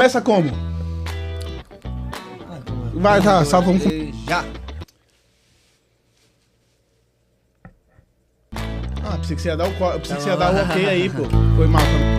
Começa como? Vai, tá, só vamos... Já. Pensei que você ia dar o ok aí, pô. Foi mal também.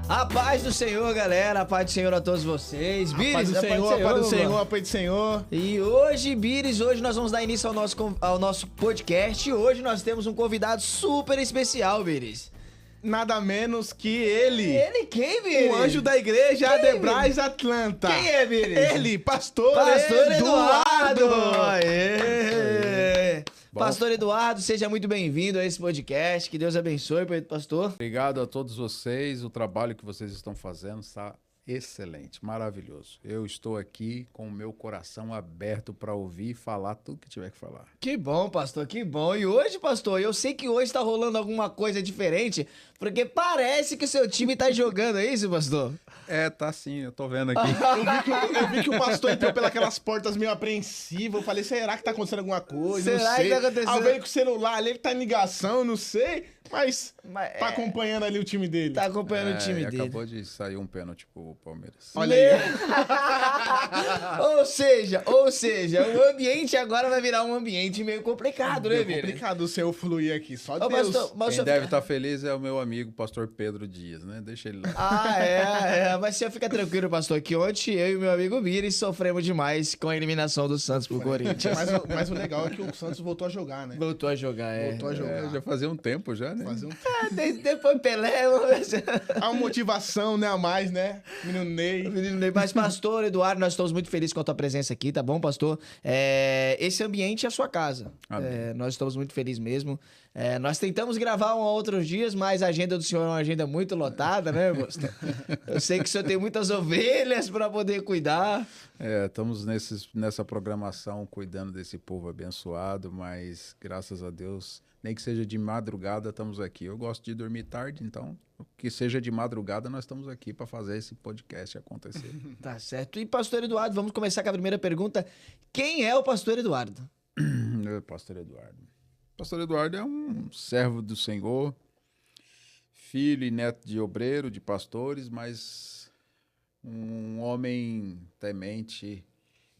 A paz do Senhor, galera. A paz do Senhor a todos vocês. A paz do Senhor, a paz do Senhor, a paz do Senhor. E hoje, Bires, hoje nós vamos dar início ao nosso podcast. E hoje nós temos um convidado super especial, Bires. Nada menos que ele. Ele quem, Bires? O anjo da igreja, Adebrais Atlanta. Quem é, Bires? Ele, pastor Eduardo. Aê. Pastor Eduardo, seja muito bem-vindo a esse podcast. Que Deus abençoe, pastor. Obrigado a todos vocês. O trabalho que vocês estão fazendo está excelente, maravilhoso. Eu estou aqui com o meu coração aberto para ouvir e falar tudo que tiver que falar. Que bom, pastor, que bom. E hoje, pastor, eu sei que hoje tá rolando alguma coisa diferente, porque parece que o seu time tá jogando, é isso, pastor? É, tá sim, eu tô vendo aqui. Eu vi que o pastor entrou pelas portas meio apreensivo. Eu falei, será que tá acontecendo alguma coisa? Será não sei. que tá acontecendo? Aí veio com o celular ali, ele tá em ligação, não sei. Mas tá é, acompanhando ali o time dele. Tá acompanhando o time dele. Acabou de sair um pênalti pro Palmeiras. Olha aí. Ou seja, o ambiente agora vai virar um ambiente meio complicado, né, É Vini? complicado o seu fluir aqui, só Ô, Deus. pastor, Quem deve estar feliz é o meu amigo, pastor Pedro Dias, né? Deixa ele lá. Mas você fica tranquilo, pastor, que ontem eu e meu amigo Bires sofremos demais com a eliminação do Santos pro Corinthians. Mas o legal é que o Santos voltou a jogar, né? Voltou a jogar, Voltou a jogar. Já fazia um tempo já, né? Fazer um... Depois Pelé, Há uma motivação, né, a mais, né? Menino Ney. Mas, pastor Eduardo, nós estamos muito felizes com a tua presença aqui, tá bom, pastor? Esse ambiente é a sua casa. Nós estamos muito felizes mesmo. Nós tentamos gravar outros dias, mas a agenda do senhor é uma agenda muito lotada, né, pastor? Eu sei que o senhor tem muitas ovelhas para poder cuidar. Estamos nessa programação cuidando desse povo abençoado, mas graças a Deus, nem que seja de madrugada, estamos aqui. Eu gosto de dormir tarde, então, que seja de madrugada, nós estamos aqui para fazer esse podcast acontecer. Tá certo. E, pastor Eduardo, vamos começar com a primeira pergunta. Quem é o pastor Eduardo? Pastor Eduardo. Pastor Eduardo é um servo do Senhor, filho e neto de obreiro, de pastores, mas um homem temente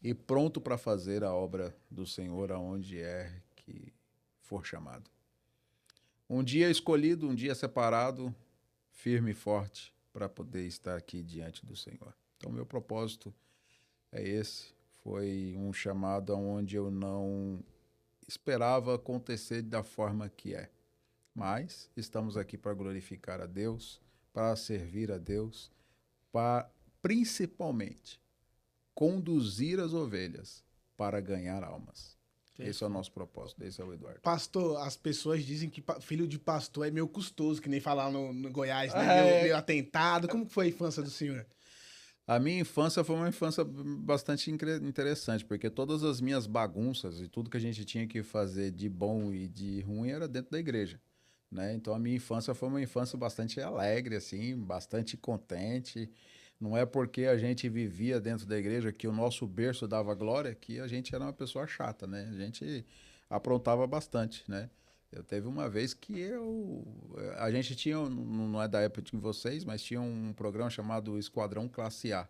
e pronto para fazer a obra do Senhor aonde é que for chamado. Um dia escolhido, um dia separado, firme e forte para poder estar aqui diante do Senhor. Então, meu propósito é esse. Foi um chamado onde eu não esperava acontecer da forma que é. Mas estamos aqui para glorificar a Deus, para servir a Deus, para principalmente conduzir as ovelhas para ganhar almas. Esse é o nosso propósito, esse é o Eduardo. Pastor, as pessoas dizem que filho de pastor é meio custoso, que nem falar no Goiás, né? Meio atentado. Como foi a infância do senhor? A minha infância foi uma infância bastante interessante, porque todas as minhas bagunças e tudo que a gente tinha que fazer de bom e de ruim era dentro da igreja, né? Então a minha infância foi uma infância bastante alegre, assim, bastante contente. Não é porque a gente vivia dentro da igreja que o nosso berço dava glória que a gente era uma pessoa chata, né? A gente aprontava bastante, né? Eu teve uma vez que a gente tinha, não é da época de vocês, mas tinha um programa chamado Esquadrão Classe A.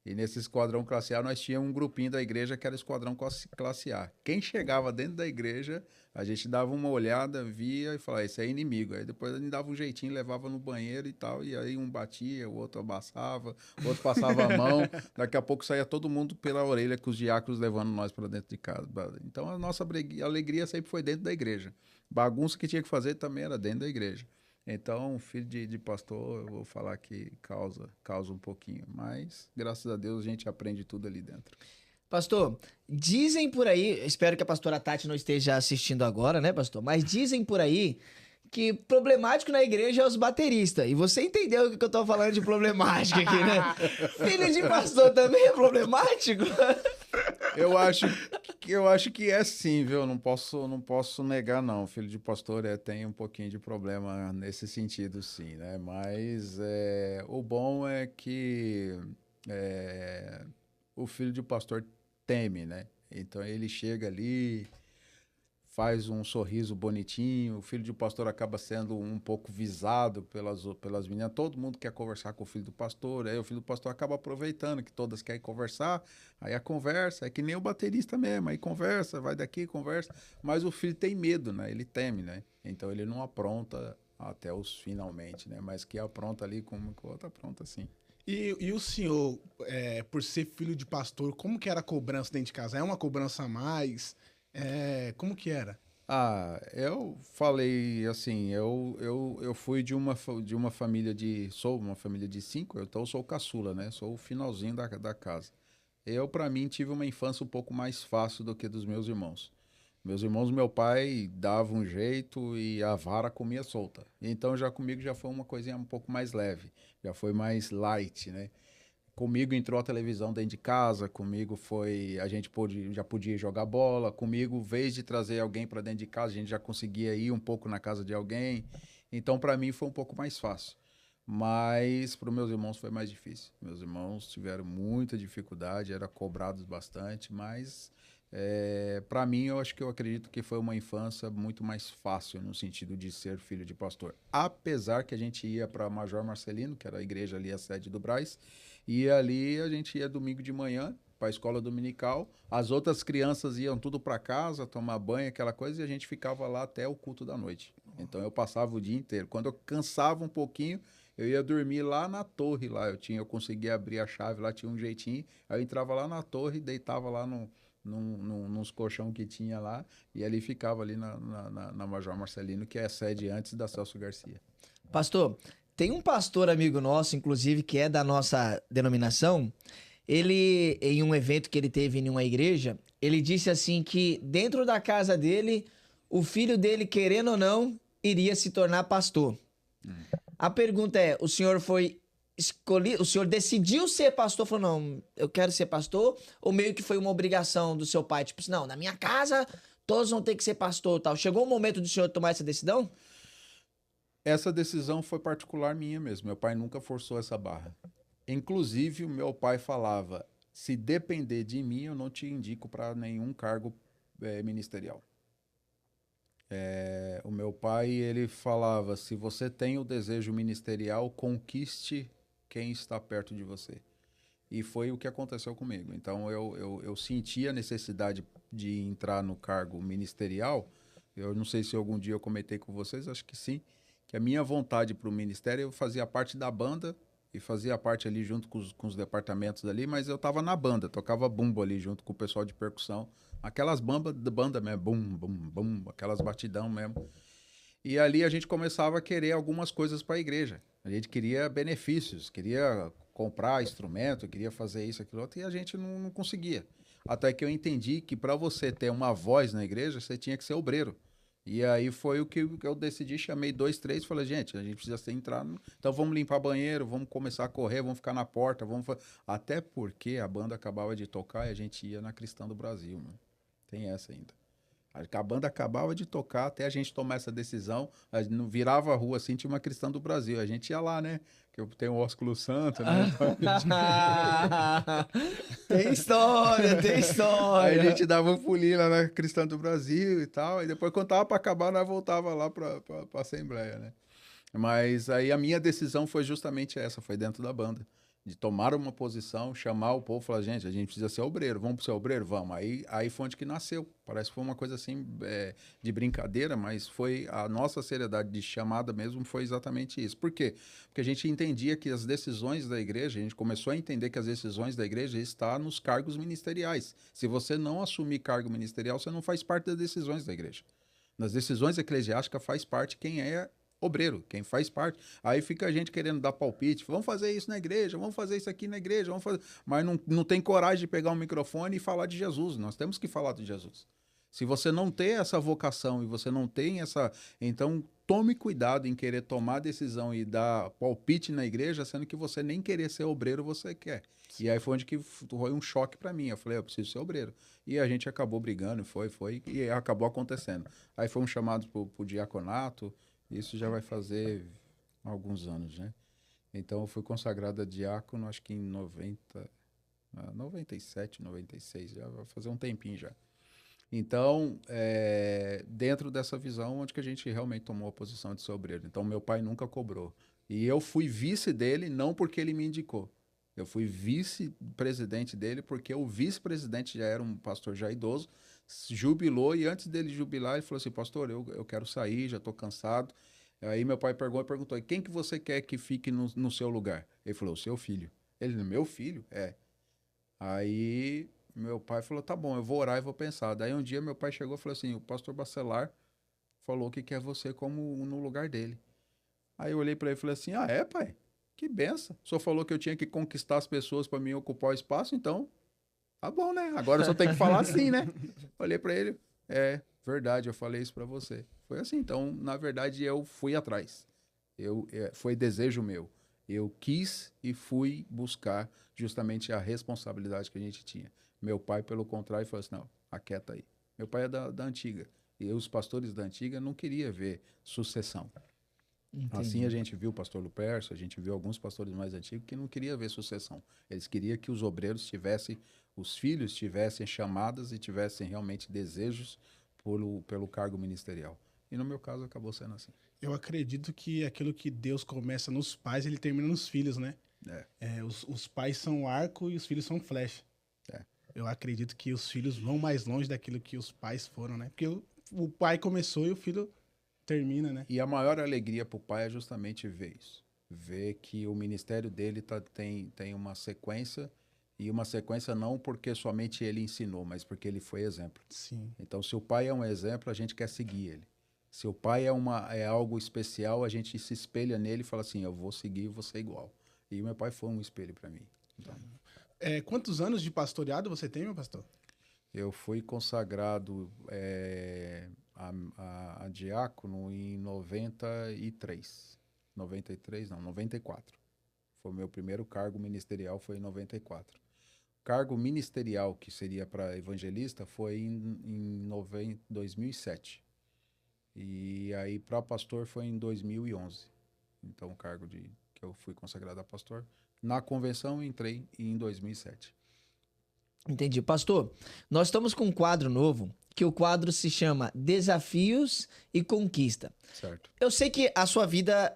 E nesse Esquadrão Classe A nós tínhamos um grupinho da igreja que era o Esquadrão Classe A. Quem chegava dentro da igreja, a gente dava uma olhada, via e falava, esse é inimigo. Aí depois a gente dava um jeitinho, levava no banheiro e tal, e aí um batia, o outro abaçava, o outro passava a mão. Daqui a pouco saía todo mundo pela orelha com os diáconos levando nós para dentro de casa. Então a nossa alegria sempre foi dentro da igreja. Bagunça que tinha que fazer também era dentro da igreja. Então, filho de pastor, eu vou falar que causa um pouquinho. Mas, graças a Deus, a gente aprende tudo ali dentro. Pastor, dizem por aí, espero que a pastora Tati não esteja assistindo agora, né, pastor? Mas dizem por aí que problemático na igreja é os bateristas. E você entendeu o que eu tô falando de problemático aqui, né? Filho de pastor também é problemático? eu acho que é sim, viu? Não posso negar, não. O filho de pastor tem um pouquinho de problema nesse sentido, sim, né? Mas o bom é que o filho de pastor teme, né? Então ele chega ali, faz um sorriso bonitinho, o filho de pastor acaba sendo um pouco visado pelas meninas, todo mundo quer conversar com o filho do pastor, aí o filho do pastor acaba aproveitando que todas querem conversar, aí a conversa, é que nem o baterista mesmo, aí conversa, vai daqui, conversa, mas o filho tem medo, né? Ele teme, né? Então ele não apronta até os finalmente, né? Mas que apronta ali como que o outro apronta, sim. E o senhor, por ser filho de pastor, como que era a cobrança dentro de casa? É uma cobrança a mais? Como que era? Eu falei assim, eu fui de uma família sou uma família de 5, então eu sou o caçula, né? Sou o finalzinho da casa. Para mim, tive uma infância um pouco mais fácil do que dos meus irmãos. Meus irmãos, meu pai dava um jeito e a vara comia solta. Então, comigo já foi uma coisinha um pouco mais leve, já foi mais light, né? Comigo entrou a televisão dentro de casa, comigo a gente já podia jogar bola, comigo, vez de trazer alguém para dentro de casa, a gente já conseguia ir um pouco na casa de alguém. Então, para mim, foi um pouco mais fácil. Mas para os meus irmãos foi mais difícil. Meus irmãos tiveram muita dificuldade, eram cobrados bastante, mas para mim, eu acredito que foi uma infância muito mais fácil no sentido de ser filho de pastor. Apesar que a gente ia para Major Marcelino, que era a igreja ali, a sede do Brás, e ali a gente ia domingo de manhã para a escola dominical, as outras crianças iam tudo para casa, tomar banho, aquela coisa, e a gente ficava lá até o culto da noite. Então eu passava o dia inteiro. Quando eu cansava um pouquinho, eu ia dormir lá na torre, lá eu conseguia abrir a chave, lá tinha um jeitinho, aí eu entrava lá na torre, deitava lá nos colchão que tinha lá, e ali ficava ali na Major Marcelino, que é a sede antes da Celso Garcia. Pastor, tem um pastor amigo nosso, inclusive, que é da nossa denominação. Ele, em um evento que ele teve em uma igreja, ele disse assim que dentro da casa dele, o filho dele, querendo ou não, iria se tornar pastor. A pergunta é, o senhor foi escolhido, o senhor decidiu ser pastor, falou, não, eu quero ser pastor, ou meio que foi uma obrigação do seu pai, tipo assim, não, na minha casa todos vão ter que ser pastor e tal. Chegou o momento do senhor tomar essa decisão? Essa decisão foi particular minha mesmo, meu pai nunca forçou essa barra. Inclusive, o meu pai falava, se depender de mim, eu não te indico para nenhum cargo ministerial. O meu pai, ele falava, se você tem o desejo ministerial, conquiste quem está perto de você. E foi o que aconteceu comigo. Então, eu senti a necessidade de entrar no cargo ministerial. Eu não sei se algum dia eu comentei com vocês, acho que sim, que a minha vontade para o ministério, eu fazia parte da banda e fazia parte ali junto com os departamentos ali, mas eu estava na banda, tocava bumbo ali junto com o pessoal de percussão. Aquelas banda mesmo, bum, bum, bum, aquelas batidão mesmo. E ali a gente começava a querer algumas coisas para a igreja. A gente queria benefícios, queria comprar instrumento, queria fazer isso, aquilo outro, e a gente não conseguia. Até que eu entendi que para você ter uma voz na igreja, você tinha que ser obreiro. E aí foi o que eu decidi, chamei 2, 3, falei, gente, a gente precisa entrar, então vamos limpar banheiro, vamos começar a correr, vamos ficar na porta, até porque a banda acabava de tocar e a gente ia na Cristã do Brasil, né? Tem essa ainda. A banda acabava de tocar, até a gente tomar essa decisão, a gente não virava a rua assim, tinha uma Cristã do Brasil, a gente ia lá, né? Que eu tenho o Ósculo Santo, né? Então, Tem história, tem história. aí a gente dava um pulinho lá na Cristã do Brasil e tal, e depois quando tava para acabar, nós voltava lá para a Assembleia, né? Mas aí a minha decisão foi justamente essa, foi dentro da banda. De tomar uma posição, chamar o povo e falar, gente, a gente precisa ser obreiro, vamos ser obreiro? Vamos. Aí foi onde que nasceu. Parece que foi uma coisa assim, de brincadeira, mas foi a nossa seriedade de chamada mesmo, foi exatamente isso. Por quê? Porque a gente entendia que as decisões da igreja, a gente começou a entender que as decisões da igreja estão nos cargos ministeriais. Se você não assumir cargo ministerial, você não faz parte das decisões da igreja. Nas decisões eclesiásticas faz parte quem é obreiro, quem faz parte. Aí fica a gente querendo dar palpite, vamos fazer isso na igreja, vamos fazer isso aqui na igreja, vamos fazer... mas não tem coragem de pegar um microfone e falar de Jesus. Nós temos que falar de Jesus. Se você não tem essa vocação e você não tem essa... Então, tome cuidado em querer tomar decisão e dar palpite na igreja, sendo que você nem querer ser obreiro você quer. E aí foi onde que foi um choque para mim. Eu falei, eu preciso ser obreiro. E a gente acabou brigando, e acabou acontecendo. Aí foi um chamado pro diaconato, isso já vai fazer alguns anos, né? Então, eu fui consagrado a diácono, acho que em 97, 96, já vai fazer um tempinho já. Então, dentro dessa visão, onde que a gente realmente tomou a posição de ser obreiro. Então, meu pai nunca cobrou. E eu fui vice dele, não porque ele me indicou. Eu fui vice-presidente dele, porque o vice-presidente já era um pastor já idoso, jubilou, e antes dele jubilar, ele falou assim, pastor, eu quero sair, já estou cansado. Aí meu pai perguntou, quem que você quer que fique no seu lugar? Ele falou, o seu filho. Ele, meu filho? É. Aí meu pai falou, tá bom, eu vou orar e vou pensar. Daí um dia meu pai chegou e falou assim, o pastor Bacelar falou que quer você como no lugar dele. Aí eu olhei para ele e falei assim, ah, é, pai? Que benção. O senhor falou que eu tinha que conquistar as pessoas para mim ocupar o espaço, então tá bom, né? Agora eu só tenho que falar assim, né? Olhei para ele, verdade, eu falei isso para você. Foi assim, então, na verdade, eu fui atrás. Foi desejo meu. Eu quis e fui buscar justamente a responsabilidade que a gente tinha. Meu pai, pelo contrário, falou assim, não, aquieta aí. Meu pai é da antiga. E os pastores da antiga não queriam ver sucessão. Entendi. Assim a gente viu o pastor Lupercio, a gente viu alguns pastores mais antigos que não queriam ver sucessão. Eles queriam que os obreiros tivessem, os filhos tivessem chamadas e tivessem realmente desejos pelo cargo ministerial. E no meu caso acabou sendo assim. Eu acredito que aquilo que Deus começa nos pais, ele termina nos filhos, né? Os pais são arco e os filhos são flecha. Eu acredito que os filhos vão mais longe daquilo que os pais foram, né? Porque o pai começou e o filho termina, né? E a maior alegria para o pai é justamente ver isso. Ver que o ministério dele tem uma sequência, e uma sequência não porque somente ele ensinou, mas porque ele foi exemplo. Sim. Então, se o pai é um exemplo, a gente quer seguir ele. Se o pai é algo especial, a gente se espelha nele e fala assim, eu vou seguir, vou ser igual. E meu pai foi um espelho para mim. Então, quantos anos de pastoreado você tem, meu pastor? eu fui consagrado a diácono em 93. 93, não, 94. Foi o meu primeiro cargo ministerial, foi em 94. Cargo ministerial, que seria para evangelista, foi em 2007. E aí para pastor foi em 2011. Então o cargo que eu fui consagrado a pastor. Na convenção entrei em 2007. Entendi. Pastor, nós estamos com um quadro novo, que o quadro se chama Desafios e Conquista. Certo. Eu sei que a sua vida,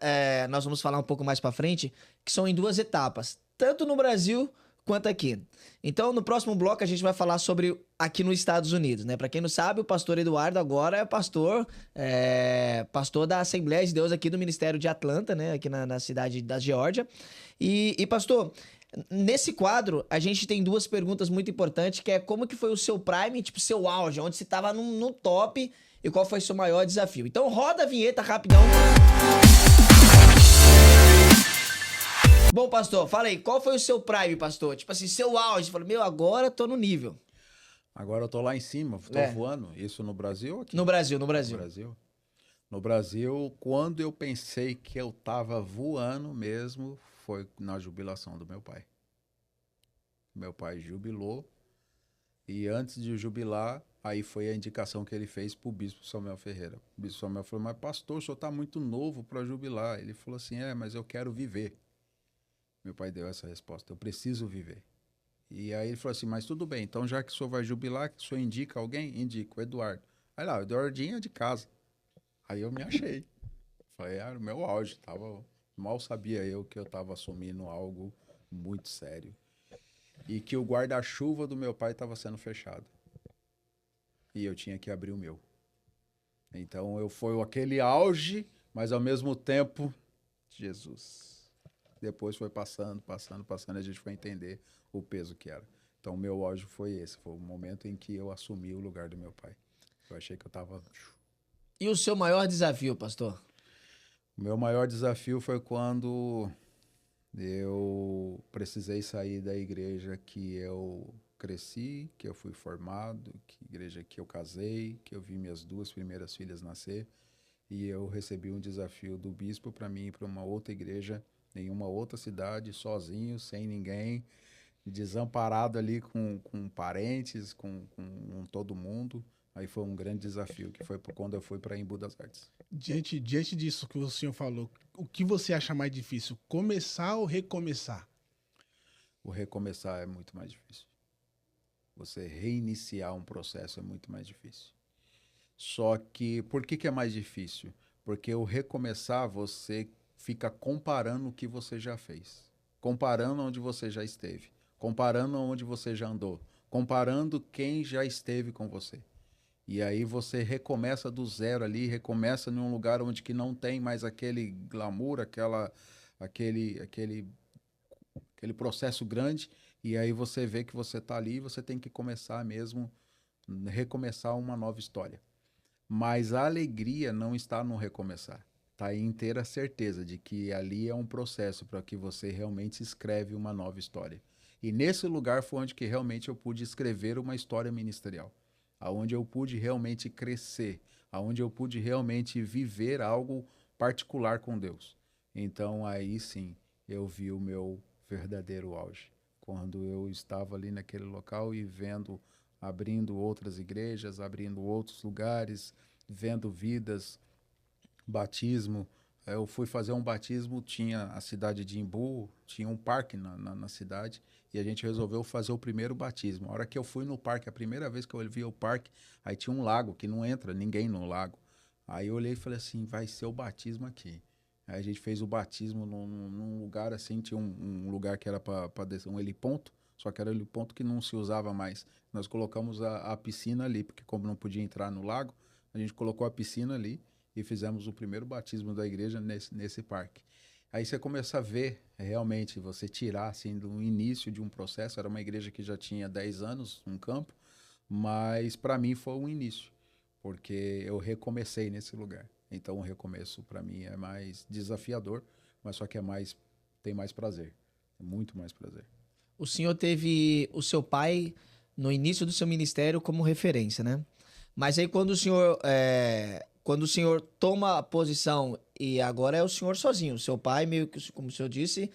nós vamos falar um pouco mais pra frente, que são em duas etapas, tanto no Brasil quanto aqui. Então, no próximo bloco, a gente vai falar sobre aqui nos Estados Unidos, né? Pra quem não sabe, o pastor Eduardo agora é pastor da Assembleia de Deus aqui do Ministério de Atlanta, né? Aqui na cidade da Geórgia. E pastor, nesse quadro, a gente tem duas perguntas muito importantes, que é como que foi o seu prime, tipo, seu auge, onde você tava no top, e qual foi o seu maior desafio. Então, roda a vinheta rapidão. Bom, pastor, fala aí, qual foi o seu prime, pastor? Tipo assim, seu auge. Você falou, meu, agora eu tô no nível. Agora eu tô lá em cima, tô voando. Isso no Brasil ou aqui? No Brasil. No Brasil. No Brasil, quando eu pensei que eu tava voando mesmo, foi na jubilação do meu pai. Meu pai jubilou, e antes de jubilar, aí foi a indicação que ele fez pro bispo Samuel Ferreira. O bispo Samuel falou, mas pastor, o senhor tá muito novo para jubilar. Ele falou assim, mas eu quero viver. Meu pai deu essa resposta, eu preciso viver. E aí ele falou assim, mas tudo bem, então já que o senhor vai jubilar, o senhor indica alguém? Indico, o Eduardo. Aí lá, o Eduardinho é de casa. Aí eu me achei. Falei, era o meu auge, mal sabia eu que eu estava assumindo algo muito sério. E que o guarda-chuva do meu pai estava sendo fechado. E eu tinha que abrir o meu. Então foi aquele auge, mas ao mesmo tempo, Jesus. Depois foi passando, a gente foi entender o peso que era. Então o meu auge foi esse, foi o momento em que eu assumi o lugar do meu pai. Eu achei que eu estava... E o seu maior desafio, pastor? O meu maior desafio foi quando eu precisei sair da igreja que eu cresci, que eu fui formado, que igreja que eu casei, que eu vi minhas 2 primeiras filhas nascer, e eu recebi um desafio do bispo para mim ir para uma outra igreja, em uma outra cidade, sozinho, sem ninguém, desamparado ali com parentes, com todo mundo. Aí foi um grande desafio, que foi quando eu fui para Embu das Artes. Diante disso que o senhor falou, o que você acha mais difícil? Começar ou recomeçar? O recomeçar é muito mais difícil. Você reiniciar um processo é muito mais difícil. Só que, por que é mais difícil? Porque o recomeçar, você fica comparando o que você já fez. Comparando onde você já esteve. Comparando onde você já andou. Comparando quem já esteve com você. E aí você recomeça do zero ali, recomeça em um lugar onde que não tem mais aquele glamour, aquele processo grande, e aí você vê que você está ali e você tem que começar mesmo, recomeçar uma nova história. Mas a alegria não está no recomeçar. Está em ter a certeza de que ali é um processo para que você realmente escreve uma nova história. E nesse lugar foi onde que realmente eu pude escrever uma história ministerial. Aonde eu pude realmente crescer, aonde eu pude realmente viver algo particular com Deus. Então aí sim eu vi o meu verdadeiro auge, quando eu estava ali naquele local e vendo, abrindo outras igrejas, abrindo outros lugares, vendo vidas, batismo. Eu fui fazer um batismo, tinha a cidade de Embu, tinha um parque na cidade, e a gente resolveu fazer o primeiro batismo. A hora que eu fui no parque, a primeira vez que eu vi o parque, aí tinha um lago, que não entra ninguém no lago. Aí eu olhei e falei assim, vai ser o batismo aqui. Aí a gente fez o batismo num lugar assim, tinha um lugar que era para descer, um heliponto, só que era um heliponto que não se usava mais. Nós colocamos a piscina ali, porque como não podia entrar no lago, a gente colocou a piscina ali, e fizemos o primeiro batismo da igreja nesse parque. Aí você começa a ver, realmente, você tirar, assim, do início de um processo. Era uma igreja que já tinha 10 anos, um campo, mas para mim foi um início, porque eu recomecei nesse lugar. Então o recomeço para mim é mais desafiador, mas só que tem mais prazer, muito mais prazer. O senhor teve o seu pai no início do seu ministério como referência, né? Mas aí quando o senhor toma a posição e agora é o senhor sozinho, o seu pai meio que, como o senhor disse,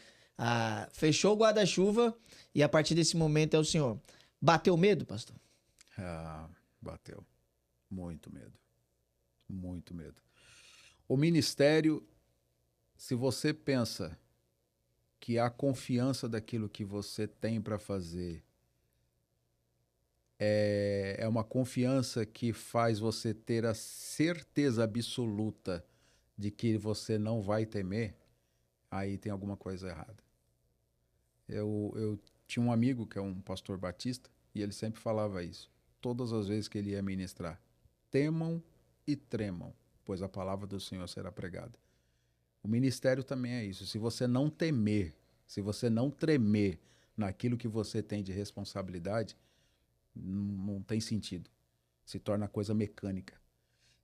fechou o guarda-chuva e a partir desse momento é o senhor. Bateu medo, pastor? Bateu. Muito medo. Muito medo. O ministério, se você pensa que a confiança daquilo que você tem para fazer é uma confiança que faz você ter a certeza absoluta de que você não vai temer, aí tem alguma coisa errada. Eu tinha um amigo que é um pastor batista e ele sempre falava isso. Todas as vezes que ele ia ministrar, temam e tremam, pois a palavra do Senhor será pregada. O ministério também é isso. Se você não temer, se você não tremer naquilo que você tem de responsabilidade, não tem sentido. Se torna coisa mecânica.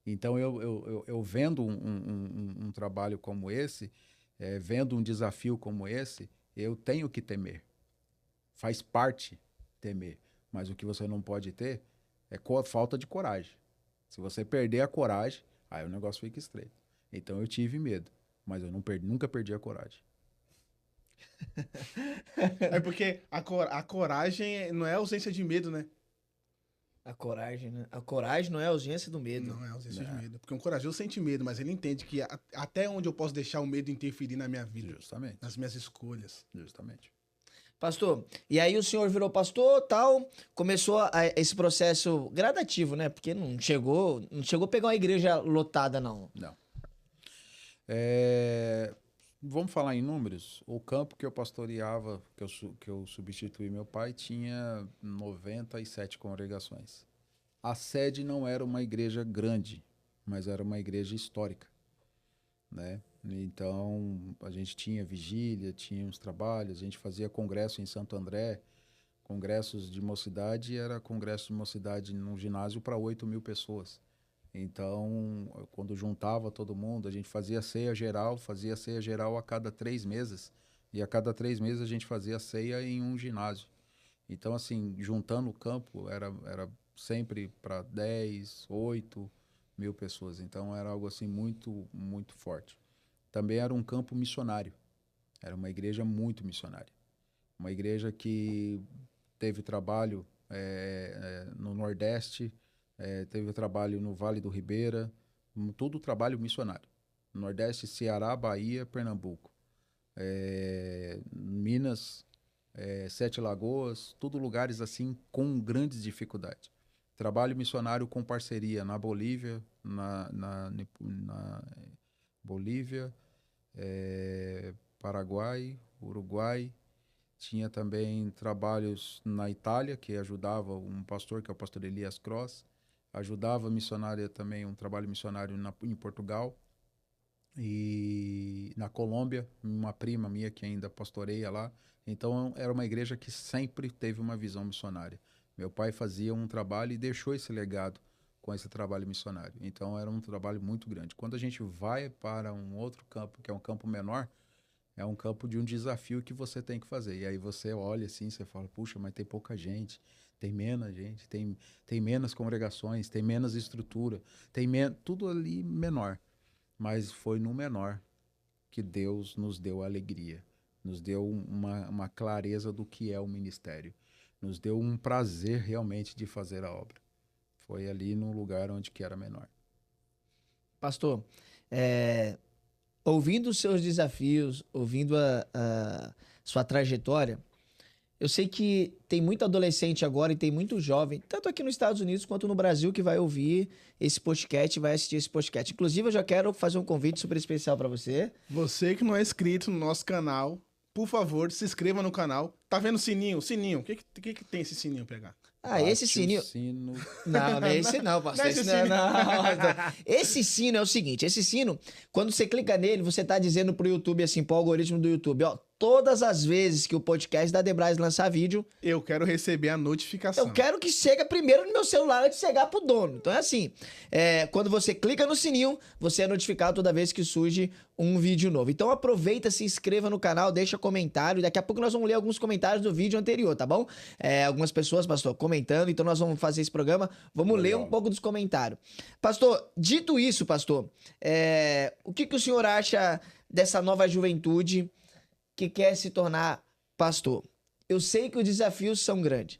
Então, eu vendo um trabalho como esse, vendo um desafio como esse, eu tenho que temer. Faz parte temer. Mas o que você não pode ter é falta de coragem. Se você perder a coragem, aí o negócio fica estreito. Então, eu tive medo, mas eu nunca perdi a coragem. É porque a coragem não é ausência de medo, né? A coragem, né? A coragem não é a ausência do medo. Não é ausência de medo. Porque um corajoso sente medo, mas ele entende que até onde eu posso deixar o medo interferir na minha vida. Justamente. Nas minhas escolhas. Justamente. Pastor, e aí o senhor virou pastor, tal, começou esse processo gradativo, né? Porque não chegou a pegar uma igreja lotada, não. Não. Vamos falar em números? O campo que eu pastoreava, que eu substituí meu pai, tinha 97 congregações. A sede não era uma igreja grande, mas era uma igreja histórica, né? Então, a gente tinha vigília, tinha uns trabalhos, a gente fazia congresso em Santo André, congressos de mocidade, era congresso de mocidade num ginásio para 8.000 pessoas. Então, quando juntava todo mundo, a gente fazia ceia geral a cada 3 meses. E a cada 3 meses a gente fazia ceia em um ginásio. Então, assim, juntando o campo, era sempre para 10, 8 mil pessoas. Então, era algo assim muito, muito forte. Também era um campo missionário. Era uma igreja muito missionária. Uma igreja que teve trabalho no Nordeste, teve trabalho no Vale do Ribeira, tudo trabalho missionário. Nordeste, Ceará, Bahia, Pernambuco. Minas, Sete Lagoas, tudo lugares assim com grandes dificuldades. Trabalho missionário com parceria na Bolívia, na Bolívia, Paraguai, Uruguai. Tinha também trabalhos na Itália, que ajudava um pastor, que é o pastor Elias Cross. Ajudava missionária também, um trabalho missionário em Portugal. E na Colômbia, uma prima minha que ainda pastoreia lá. Então, era uma igreja que sempre teve uma visão missionária. Meu pai fazia um trabalho e deixou esse legado com esse trabalho missionário. Então, era um trabalho muito grande. Quando a gente vai para um outro campo, que é um campo menor, é um campo de um desafio que você tem que fazer. E aí você olha assim, você fala, puxa, mas tem pouca gente, tem menos gente, tem menos congregações, tem menos estrutura, tudo ali menor. Mas foi no menor que Deus nos deu alegria, nos deu uma clareza do que é o ministério, nos deu um prazer realmente de fazer a obra. Foi ali no lugar onde que era menor. Pastor, ouvindo os seus desafios, ouvindo a sua trajetória, eu sei que tem muito adolescente agora e tem muito jovem, tanto aqui nos Estados Unidos quanto no Brasil, que vai ouvir esse podcast, vai assistir esse podcast. Inclusive, eu já quero fazer um convite super especial para você. Você que não é inscrito no nosso canal, por favor, se inscreva no canal. Tá vendo o sininho? Sininho. O que tem esse sininho pegar? Ah, esse sininho. Não, não é esse não, pastor. Não é esse sino. Não. Esse sino é o seguinte: esse sino, quando você clica nele, você tá dizendo pro YouTube assim, pro algoritmo do YouTube, ó, todas as vezes que o podcast da Debrais lançar vídeo, eu quero receber a notificação. eu quero que chegue primeiro no meu celular antes de chegar pro dono. Então é assim, quando você clica no sininho, você é notificado toda vez que surge um vídeo novo. Então aproveita, se inscreva no canal, deixa comentário. Daqui a pouco nós vamos ler alguns comentários do vídeo anterior, tá bom? Algumas pessoas, pastor, comentando. Então nós vamos fazer esse programa. Vamos ler um pouco dos comentários. Pastor, dito isso, pastor, o que o senhor acha dessa nova juventude que quer se tornar pastor? Eu sei que os desafios são grandes.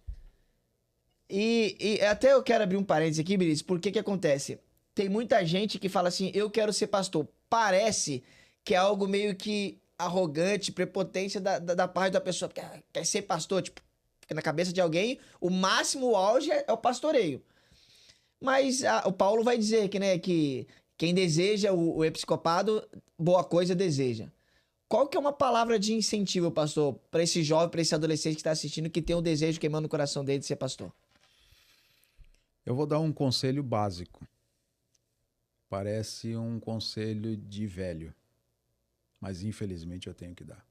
E até eu quero abrir um parênteses aqui, Benício, porque que acontece? Tem muita gente que fala assim, eu quero ser pastor. Parece que é algo meio que arrogante, prepotência da parte da pessoa. Quer ser pastor, tipo, porque na cabeça de alguém, o máximo, o auge é o pastoreio. Mas o Paulo vai dizer que, né, que quem deseja o episcopado, boa coisa deseja. Qual que é uma palavra de incentivo, pastor, para esse jovem, para esse adolescente que está assistindo, que tem um desejo queimando no coração dele de ser pastor? Eu vou dar um conselho básico. Parece um conselho de velho, mas infelizmente eu tenho que dar.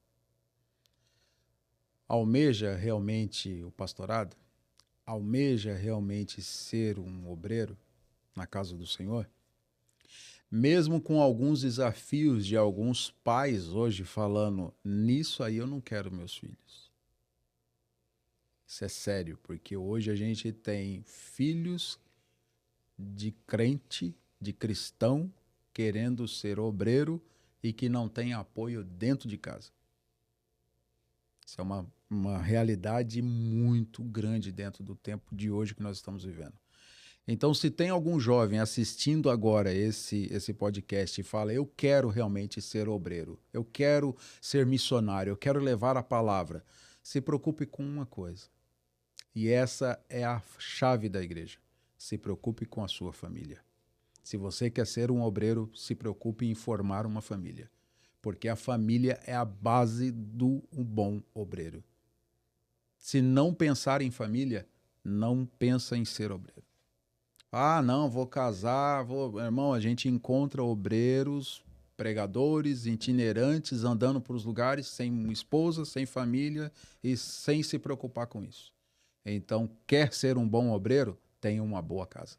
Almeja realmente o pastorado? Almeja realmente ser um obreiro na casa do Senhor? Mesmo com alguns desafios de alguns pais hoje falando, nisso aí eu não quero meus filhos. Isso é sério, porque hoje a gente tem filhos de crente, de cristão, querendo ser obreiro e que não tem apoio dentro de casa. Isso é uma realidade muito grande dentro do tempo de hoje que nós estamos vivendo. Então, se tem algum jovem assistindo agora esse podcast e fala, eu quero realmente ser obreiro, eu quero ser missionário, eu quero levar a palavra, se preocupe com uma coisa. E essa é a chave da igreja. Se preocupe com a sua família. Se você quer ser um obreiro, se preocupe em formar uma família. Porque a família é a base do bom obreiro. Se não pensar em família, não pensa em ser obreiro. Ah, não, vou casar, Irmão, a gente encontra obreiros, pregadores, itinerantes, andando por os lugares, sem esposa, sem família e sem se preocupar com isso. Então, quer ser um bom obreiro? Tenha uma boa casa.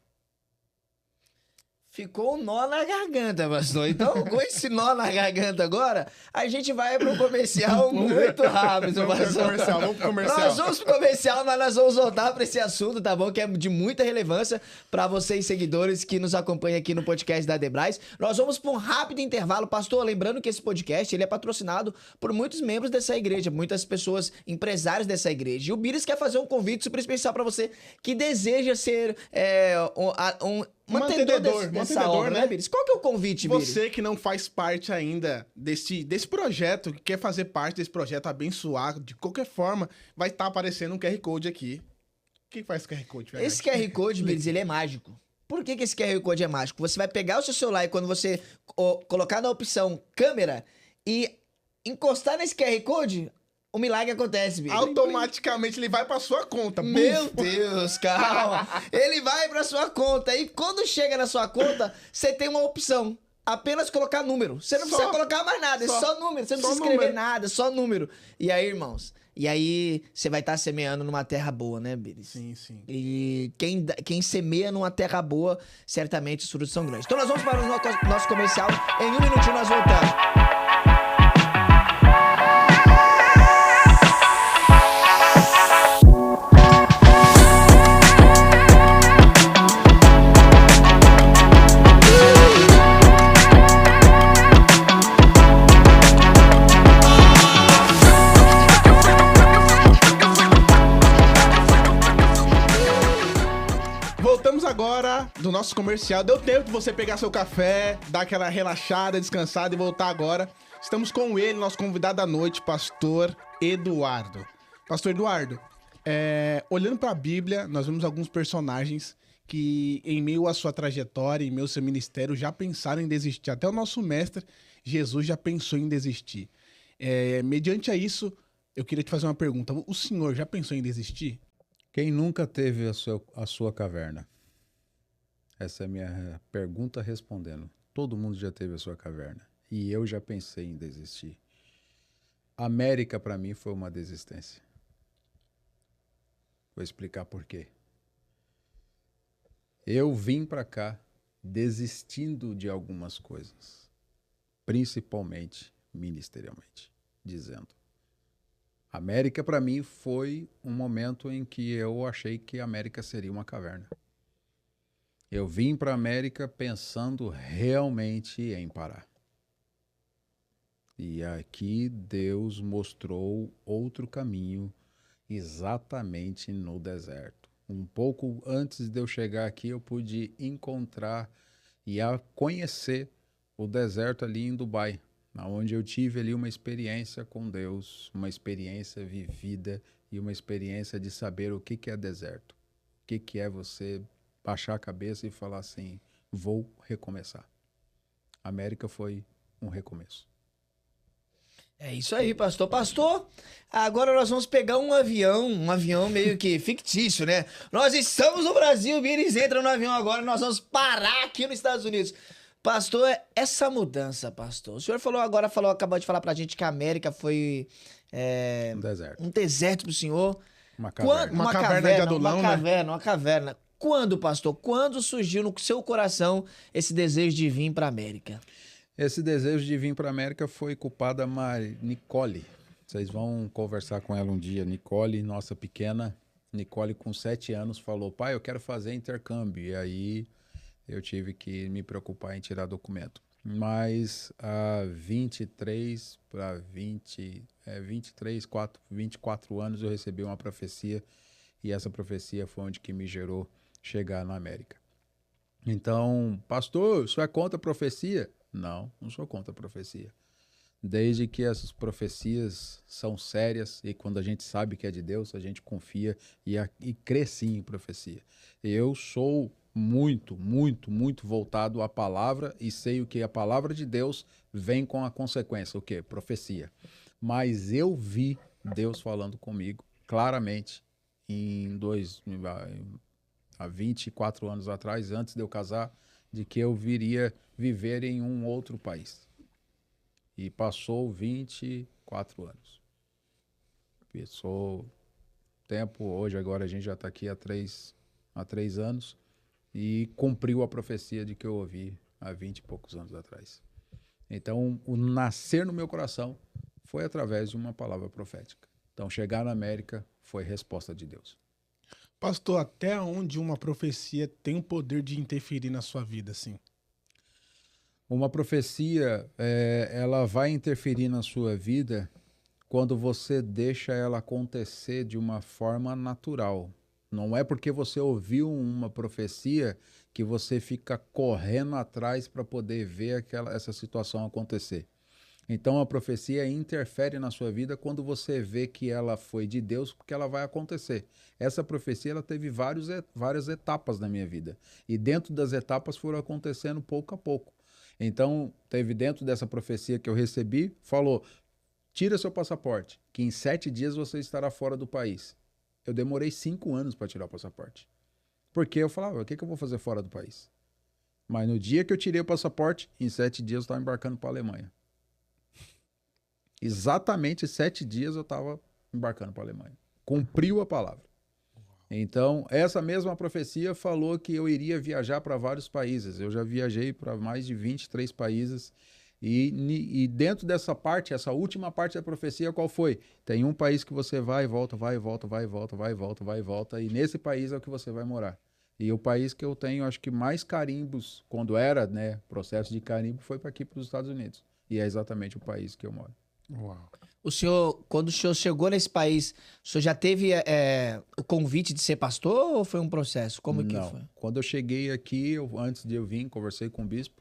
Ficou um nó na garganta, pastor. Então, com esse nó na garganta agora, a gente vai para um comercial muito rápido, pastor. Vamos pro comercial. Nós vamos pro comercial, mas nós vamos voltar para esse assunto, tá bom? Que é de muita relevância para vocês, seguidores que nos acompanham aqui no podcast da Debrais. Nós vamos para um rápido intervalo. Pastor, lembrando que esse podcast ele é patrocinado por muitos membros dessa igreja, muitas pessoas, empresários dessa igreja. E o Bires quer fazer um convite super especial para você que deseja ser mantenedor dessa obra, né, Bires? Qual que é o convite, Bires? Você que não faz parte ainda desse projeto, que quer fazer parte desse projeto abençoado, de qualquer forma, vai estar aparecendo um QR Code aqui. O que faz esse QR Code? Esse QR Code, Bires, ele é mágico. Por que esse QR Code é mágico? Você vai pegar o seu celular e quando você colocar na opção câmera e encostar nesse QR Code, o milagre acontece, Bires. Automaticamente ele vai pra sua conta. Meu Deus, calma. Ele vai pra sua conta. E quando chega na sua conta, você tem uma opção. Apenas colocar número. Você não precisa colocar mais nada. É só número. Você não precisa escrever nada. É só número. E aí, irmãos? E aí, você vai estar semeando numa terra boa, né, Bires? Sim, sim. E quem semeia numa terra boa, certamente os frutos são grandes. Então nós vamos para o nosso comercial. Em um minutinho nós voltamos. Voltamos agora do nosso comercial. Deu tempo de você pegar seu café, dar aquela relaxada, descansada e voltar agora. Estamos com ele, nosso convidado da noite, Pastor Eduardo. Pastor Eduardo, olhando para a Bíblia, nós vemos alguns personagens que, em meio à sua trajetória, em meio ao seu ministério, já pensaram em desistir. Até o nosso mestre, Jesus, já pensou em desistir. Mediante a isso, eu queria te fazer uma pergunta. O senhor já pensou em desistir? Quem nunca teve a sua caverna? Essa é a minha pergunta respondendo. Todo mundo já teve a sua caverna. E eu já pensei em desistir. América, para mim, foi uma desistência. Vou explicar por quê. Eu vim para cá desistindo de algumas coisas. Principalmente ministerialmente, dizendo. América, para mim, foi um momento em que eu achei que a América seria uma caverna. Eu vim para a América pensando realmente em parar. E aqui Deus mostrou outro caminho exatamente no deserto. Um pouco antes de eu chegar aqui, eu pude encontrar e conhecer o deserto ali em Dubai, onde eu tive ali uma experiência com Deus, uma experiência vivida e uma experiência de saber o que é deserto. O que é você baixar a cabeça e falar assim, vou recomeçar. A América foi um recomeço. É isso aí, pastor. Pastor, agora nós vamos pegar um avião meio que fictício, né? Nós estamos no Brasil, o Bires entra no avião agora, nós vamos parar aqui nos Estados Unidos. Pastor, essa mudança, pastor. O senhor acabou de falar pra gente que a América foi um deserto pro senhor. Uma caverna. Uma caverna de adulão, uma caverna. Quando, pastor? Quando surgiu no seu coração esse desejo de vir pra América? Esse desejo de vir para a América foi culpada a Nicole. Vocês vão conversar com ela um dia. Nicole, nossa pequena, Nicole com 7 anos falou, pai, eu quero fazer intercâmbio. E aí eu tive que me preocupar em tirar documento. Mas há 24 anos eu recebi uma profecia e essa profecia foi onde que me gerou chegar na América. Então, pastor, o senhor é contra a profecia? Não sou contra a profecia. Desde que essas profecias são sérias e quando a gente sabe que é de Deus, a gente confia e crê sim em profecia. Eu sou muito voltado à palavra e sei o que a palavra de Deus vem com a consequência. O quê? Profecia. Mas eu vi Deus falando comigo claramente há 24 anos atrás, antes de eu casar, de que eu viria viver em um outro país. E passou 24 anos. Passou tempo, hoje agora a gente já está aqui há 3 anos, e cumpriu a profecia de que eu ouvi há 20 e poucos anos atrás. Então, o nascer no meu coração foi através de uma palavra profética. Então, chegar na América foi resposta de Deus. Pastor, até onde uma profecia tem o poder de interferir na sua vida, assim? Uma profecia, ela vai interferir na sua vida quando você deixa ela acontecer de uma forma natural. Não é porque você ouviu uma profecia que você fica correndo atrás para poder ver essa situação acontecer. Então a profecia interfere na sua vida quando você vê que ela foi de Deus, porque ela vai acontecer. Essa profecia ela teve várias etapas na minha vida. E dentro das etapas foram acontecendo pouco a pouco. Então, teve dentro dessa profecia que eu recebi, falou, tira seu passaporte, que em 7 dias você estará fora do país. Eu demorei 5 anos para tirar o passaporte. Porque eu falava, o que eu vou fazer fora do país? Mas no dia que eu tirei o passaporte, em 7 dias eu estava embarcando para a Alemanha. Exatamente 7 dias eu estava embarcando para a Alemanha. Cumpriu a palavra. Então, essa mesma profecia falou que eu iria viajar para vários países. Eu já viajei para mais de 23 países. E dentro dessa parte, essa última parte da profecia, qual foi? Tem um país que você vai e volta, vai e volta, vai e volta, vai e volta, vai e volta. E nesse país é o que você vai morar. E o país que eu tenho, acho que mais carimbos, quando era, né, processo de carimbo, foi para aqui, para os Estados Unidos. E é exatamente o país que eu moro. Uau. O senhor, quando o senhor chegou nesse país, o senhor já teve o convite de ser pastor ou foi um processo? Como que foi? Quando eu cheguei aqui, antes de eu vir, conversei com o bispo,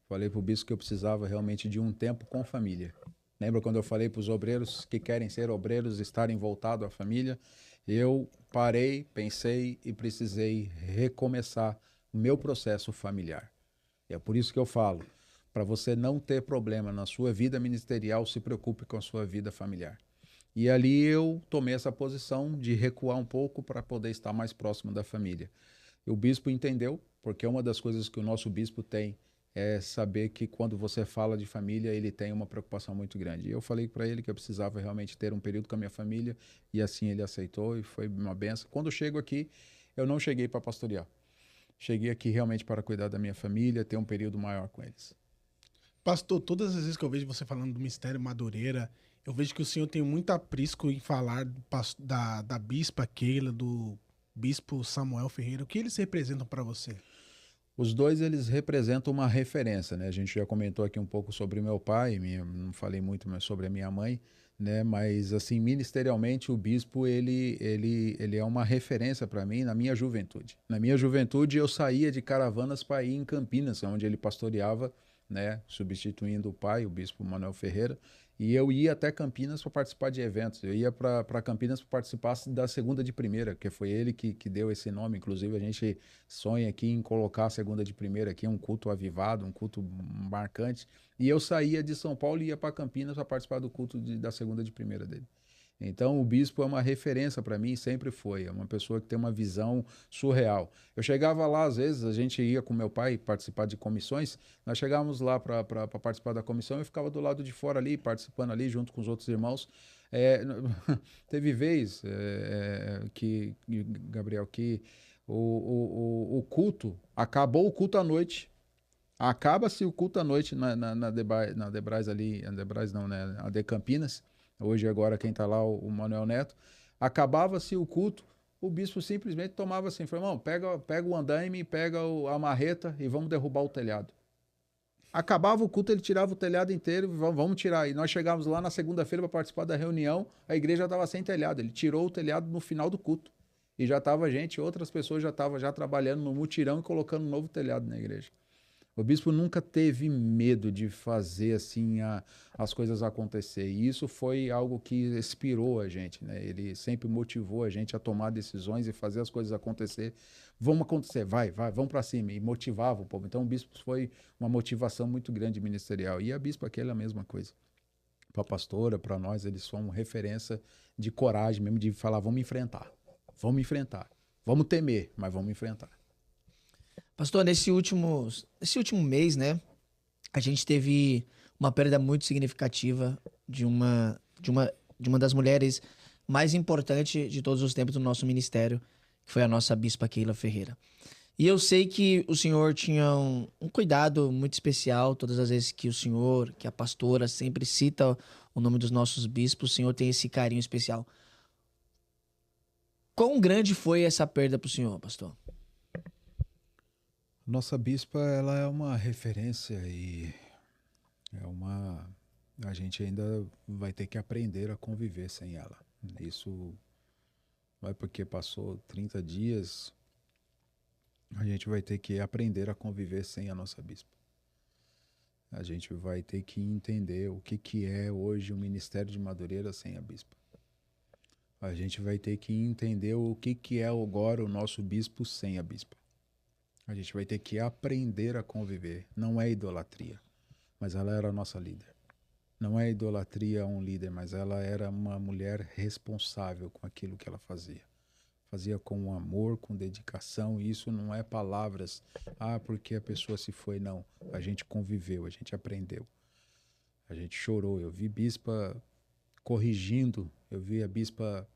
falei para o bispo que eu precisava realmente de um tempo com família. Lembra quando eu falei para os obreiros que querem ser obreiros, estarem voltados à família? Eu parei, pensei e precisei recomeçar o meu processo familiar. E é por isso que eu falo, para você não ter problema na sua vida ministerial, se preocupe com a sua vida familiar. E ali eu tomei essa posição de recuar um pouco para poder estar mais próximo da família. E o bispo entendeu, porque uma das coisas que o nosso bispo tem é saber que quando você fala de família, ele tem uma preocupação muito grande. E eu falei para ele que eu precisava realmente ter um período com a minha família, e assim ele aceitou e foi uma benção. Quando eu chego aqui, eu não cheguei para pastorear. Cheguei aqui realmente para cuidar da minha família, ter um período maior com eles. Pastor, todas as vezes que eu vejo você falando do Ministério Madureira, eu vejo que o senhor tem muito aprisco em falar da bispa Keila, do bispo Samuel Ferreira. O que eles representam para você? Os dois, eles representam uma referência, né? A gente já comentou aqui um pouco sobre meu pai, não falei muito sobre a minha mãe, né? Mas, assim, ministerialmente, o bispo, ele é uma referência para mim na minha juventude. Na minha juventude, eu saía de caravanas para ir em Campinas, onde ele pastoreava, né, substituindo o pai, o bispo Manuel Ferreira, e eu ia até Campinas para participar de eventos. Eu ia para Campinas para participar da Segunda de Primeira, que foi ele que deu esse nome. Inclusive, a gente sonha aqui em colocar a Segunda de Primeira aqui, um culto avivado, um culto marcante. E eu saía de São Paulo e ia para Campinas para participar do culto da Segunda de Primeira dele. Então, o bispo é uma referência para mim, sempre foi. É uma pessoa que tem uma visão surreal. Eu chegava lá, às vezes, a gente ia com meu pai participar de comissões, nós chegávamos lá para participar da comissão e eu ficava do lado de fora ali, participando ali, junto com os outros irmãos. Teve vez, Gabriel, que o culto, acabou o culto à noite, acaba-se o culto à noite na Debrais ali, na Debrais não, né, a de Campinas. Hoje, agora, quem está lá, o Manuel Neto. Acabava-se o culto, o bispo simplesmente tomava assim, falou, irmão, pega o andaime, pega a marreta e vamos derrubar o telhado. Acabava o culto, ele tirava o telhado inteiro, vamos tirar. E nós chegávamos lá na segunda-feira para participar da reunião, a igreja estava sem telhado, ele tirou o telhado no final do culto. E já estava outras pessoas já estavam trabalhando no mutirão e colocando um novo telhado na igreja. O bispo nunca teve medo de fazer assim as coisas acontecer. E isso foi algo que inspirou a gente, né? Ele sempre motivou a gente a tomar decisões e fazer as coisas acontecer. Vamos acontecer, vai, vamos para cima. E motivava o povo. Então o bispo foi uma motivação muito grande ministerial. E a bispa aquela é a mesma coisa. Para a pastora, para nós, eles são uma referência de coragem mesmo, de falar, vamos enfrentar. Vamos temer, mas vamos enfrentar. Pastor, nesse último mês, né, a gente teve uma perda muito significativa de uma das mulheres mais importantes de todos os tempos do nosso ministério, que foi a nossa bispa Keila Ferreira. E eu sei que o senhor tinha um cuidado muito especial todas as vezes que o senhor, que a pastora sempre cita o nome dos nossos bispos, o senhor tem esse carinho especial. Quão grande foi essa perda para o senhor, pastor? Nossa bispa, ela é uma referência e é uma... A gente ainda vai ter que aprender a conviver sem ela. Isso não é porque passou 30 dias, a gente vai ter que aprender a conviver sem a nossa bispa. A gente vai ter que entender o que é hoje o Ministério de Madureira sem a bispa. A gente vai ter que entender o que é agora o nosso bispo sem a bispa. A gente vai ter que aprender a conviver. Não é idolatria, mas ela era a nossa líder. Não é idolatria a um líder, mas ela era uma mulher responsável com aquilo que ela fazia. Fazia com amor, com dedicação, e isso não é palavras, porque a pessoa se foi, não. A gente conviveu, a gente aprendeu. A gente chorou. Eu vi bispa corrigindo, eu vi a bispa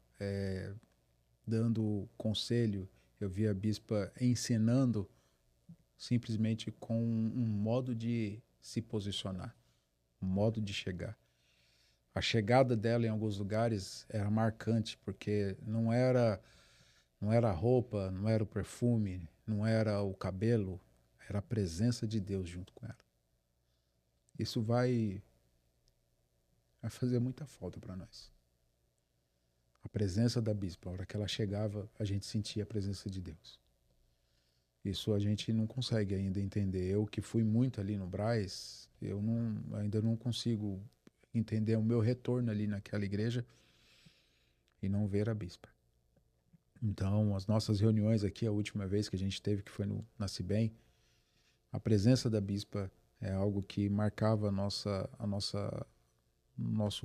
dando conselho, eu vi a bispa ensinando simplesmente com um modo de se posicionar, um modo de chegar. A chegada dela em alguns lugares era marcante, porque não era a roupa, não era o perfume, não era o cabelo, era a presença de Deus junto com ela. Isso vai fazer muita falta para nós. A presença da bispa, a hora que ela chegava, a gente sentia a presença de Deus. Isso a gente não consegue ainda entender. Eu que fui muito ali no Brás, ainda não consigo entender o meu retorno ali naquela igreja e não ver a bispa. Então, as nossas reuniões aqui, a última vez que a gente teve, que foi no Nasci Bem, a presença da bispa é algo que marcava nosso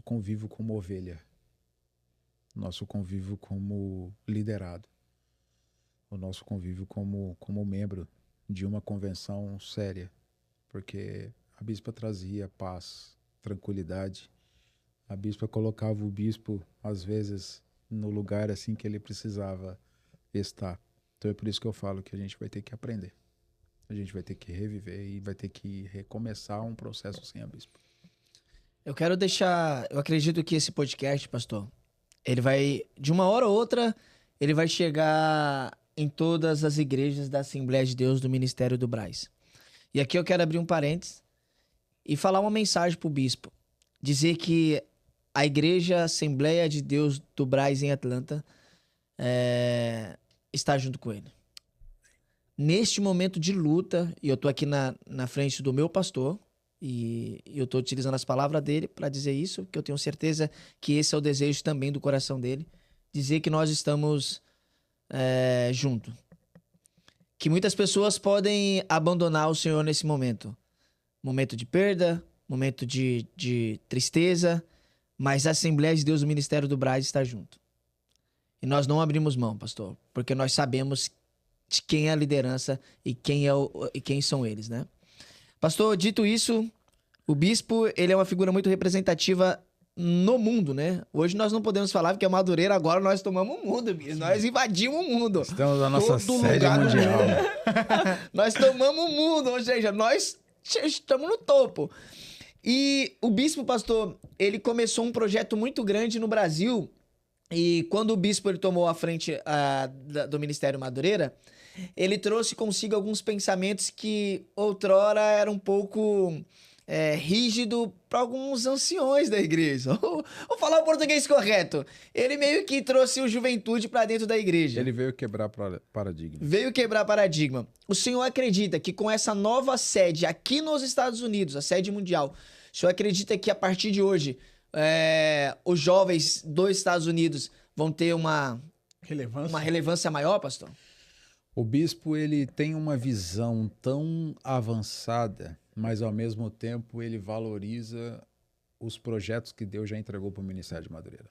convívio como ovelha, nosso convívio como liderado, o nosso convívio como membro de uma convenção séria, porque a bispa trazia paz, tranquilidade. A bispa colocava o bispo, às vezes, no lugar assim que ele precisava estar. Então é por isso que eu falo que a gente vai ter que aprender. A gente vai ter que reviver e vai ter que recomeçar um processo sem a bispa. Eu acredito que esse podcast, pastor, ele vai, de uma hora ou outra, ele vai chegar em todas as igrejas da Assembleia de Deus do Ministério do Brás. E aqui eu quero abrir um parênteses e falar uma mensagem pro bispo. Dizer que a Igreja Assembleia de Deus do Brás em Atlanta está junto com ele. Neste momento de luta, e eu tô aqui na frente do meu pastor, e eu tô utilizando as palavras dele para dizer isso, que eu tenho certeza que esse é o desejo também do coração dele, dizer que nós estamos junto. Que muitas pessoas podem abandonar o Senhor nesse momento. Momento de perda, momento de tristeza, mas a Assembleia de Deus, o Ministério do Brás está junto. E nós não abrimos mão, pastor, porque nós sabemos de quem é a liderança e quem são eles, né? Pastor, dito isso, o bispo, ele é uma figura muito representativa no mundo, né? Hoje nós não podemos falar porque a Madureira agora nós tomamos o mundo, bispo. Nós invadimos o mundo. Estamos na nossa sede mundial. Nós tomamos o mundo, ou seja, nós estamos no topo. E o bispo, pastor, ele começou um projeto muito grande no Brasil. E quando o bispo ele tomou a frente do Ministério Madureira, ele trouxe consigo alguns pensamentos que outrora eram um pouco rígido para alguns anciões da igreja. Vou falar o português correto. Ele meio que trouxe o juventude para dentro da igreja. Ele veio quebrar paradigma. Veio quebrar paradigma. O senhor acredita que com essa nova sede aqui nos Estados Unidos, a sede mundial, o senhor acredita que a partir de hoje os jovens dos Estados Unidos vão ter uma relevância maior, pastor? O bispo ele tem uma visão tão avançada, mas ao mesmo tempo ele valoriza os projetos que Deus já entregou para o Ministério de Madureira.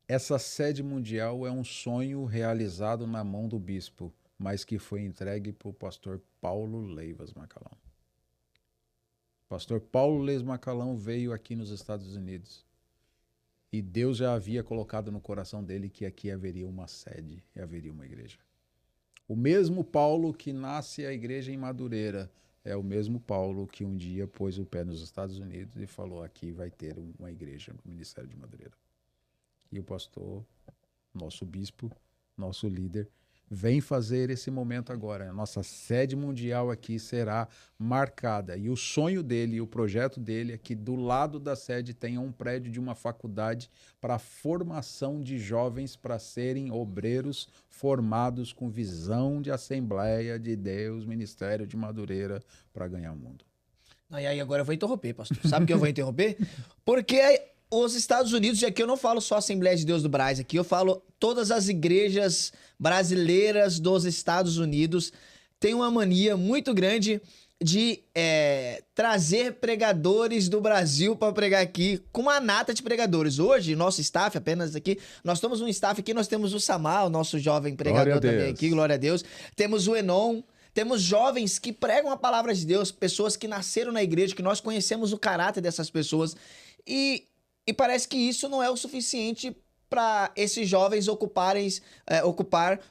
Essa sede mundial é um sonho realizado na mão do bispo, mas que foi entregue para o pastor Paulo Leivas Macalão. O pastor Paulo Leivas Macalão veio aqui nos Estados Unidos e Deus já havia colocado no coração dele que aqui haveria uma sede e haveria uma igreja. O mesmo Paulo que nasce a igreja em Madureira é o mesmo Paulo que um dia pôs o pé nos Estados Unidos e falou: aqui vai ter uma igreja no Ministério de Madureira. E o pastor, nosso bispo, nosso líder, vem fazer esse momento agora. A nossa sede mundial aqui será marcada. E o sonho dele e o projeto dele é que do lado da sede tenha um prédio de uma faculdade para a formação de jovens para serem obreiros formados com visão de Assembleia de Deus, Ministério de Madureira, para ganhar o mundo. E aí agora eu vou interromper, pastor. Sabe por que eu vou interromper? Porque os Estados Unidos, e aqui eu não falo só Assembleia de Deus do Brás, aqui eu falo todas as igrejas brasileiras dos Estados Unidos têm uma mania muito grande de trazer pregadores do Brasil para pregar aqui, com uma nata de pregadores. Hoje, nosso staff, apenas aqui, nós temos um staff aqui, nós temos o Samar, o nosso jovem pregador também aqui, glória a Deus. Temos o Enon, temos jovens que pregam a palavra de Deus, pessoas que nasceram na igreja, que nós conhecemos o caráter dessas pessoas. E parece que isso não é o suficiente para esses jovens ocupar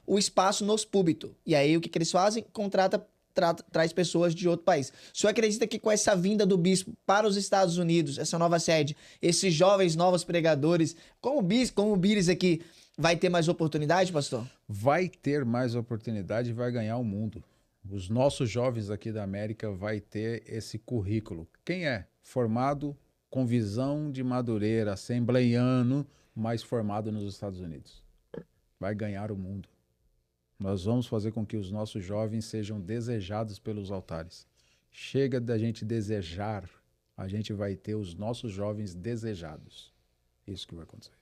o espaço nos púlpitos. E aí o que eles fazem? Traz pessoas de outro país. O senhor acredita que com essa vinda do bispo para os Estados Unidos, essa nova sede, esses jovens novos pregadores, como o Bires aqui, vai ter mais oportunidade, pastor? Vai ter mais oportunidade e vai ganhar o mundo. Os nossos jovens aqui da América vai ter esse currículo. Quem é formado com visão de Madureira, assembleiano, mas formado nos Estados Unidos? Vai ganhar o mundo. Nós vamos fazer com que os nossos jovens sejam desejados pelos altares. Chega da gente desejar, a gente vai ter os nossos jovens desejados. Isso que vai acontecer.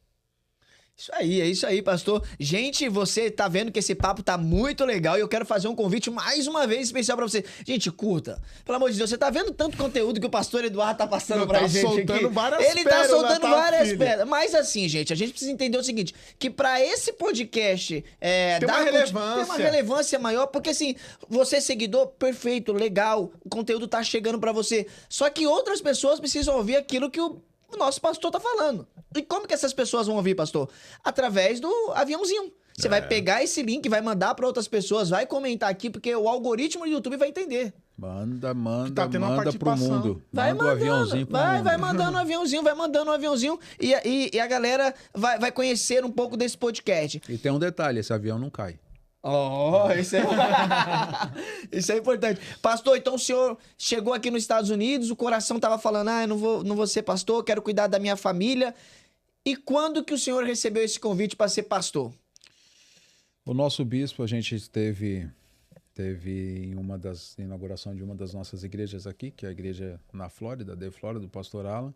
É isso aí, pastor. Gente, você tá vendo que esse papo tá muito legal e eu quero fazer um convite mais uma vez especial pra você. Gente, curta. Pelo amor de Deus, você tá vendo tanto conteúdo que o pastor Eduardo tá passando pra gente aqui? Ele tá soltando várias pedras. Mas assim, gente, a gente precisa entender o seguinte, que pra esse podcast tem uma relevância maior, porque assim, você seguidor, perfeito, legal, o conteúdo tá chegando pra você. Só que outras pessoas precisam ouvir aquilo que o nosso pastor tá falando. E como que essas pessoas vão ouvir, pastor? Através do aviãozinho. Você vai pegar esse link, vai mandar para outras pessoas, vai comentar aqui, porque o algoritmo do YouTube vai entender. Manda pro mundo. Vai manda mandando, o aviãozinho pro mundo. vai mandando um aviãozinho e a galera vai conhecer um pouco desse podcast. E tem um detalhe, esse avião não cai. Oh, isso é importante. Pastor, então o senhor chegou aqui nos Estados Unidos, o coração tava falando, eu não vou ser pastor, quero cuidar da minha família. E quando que o senhor recebeu esse convite para ser pastor? O nosso bispo, a gente teve em uma das inauguração de uma das nossas igrejas aqui, que é a igreja na Flórida, do pastor Alan,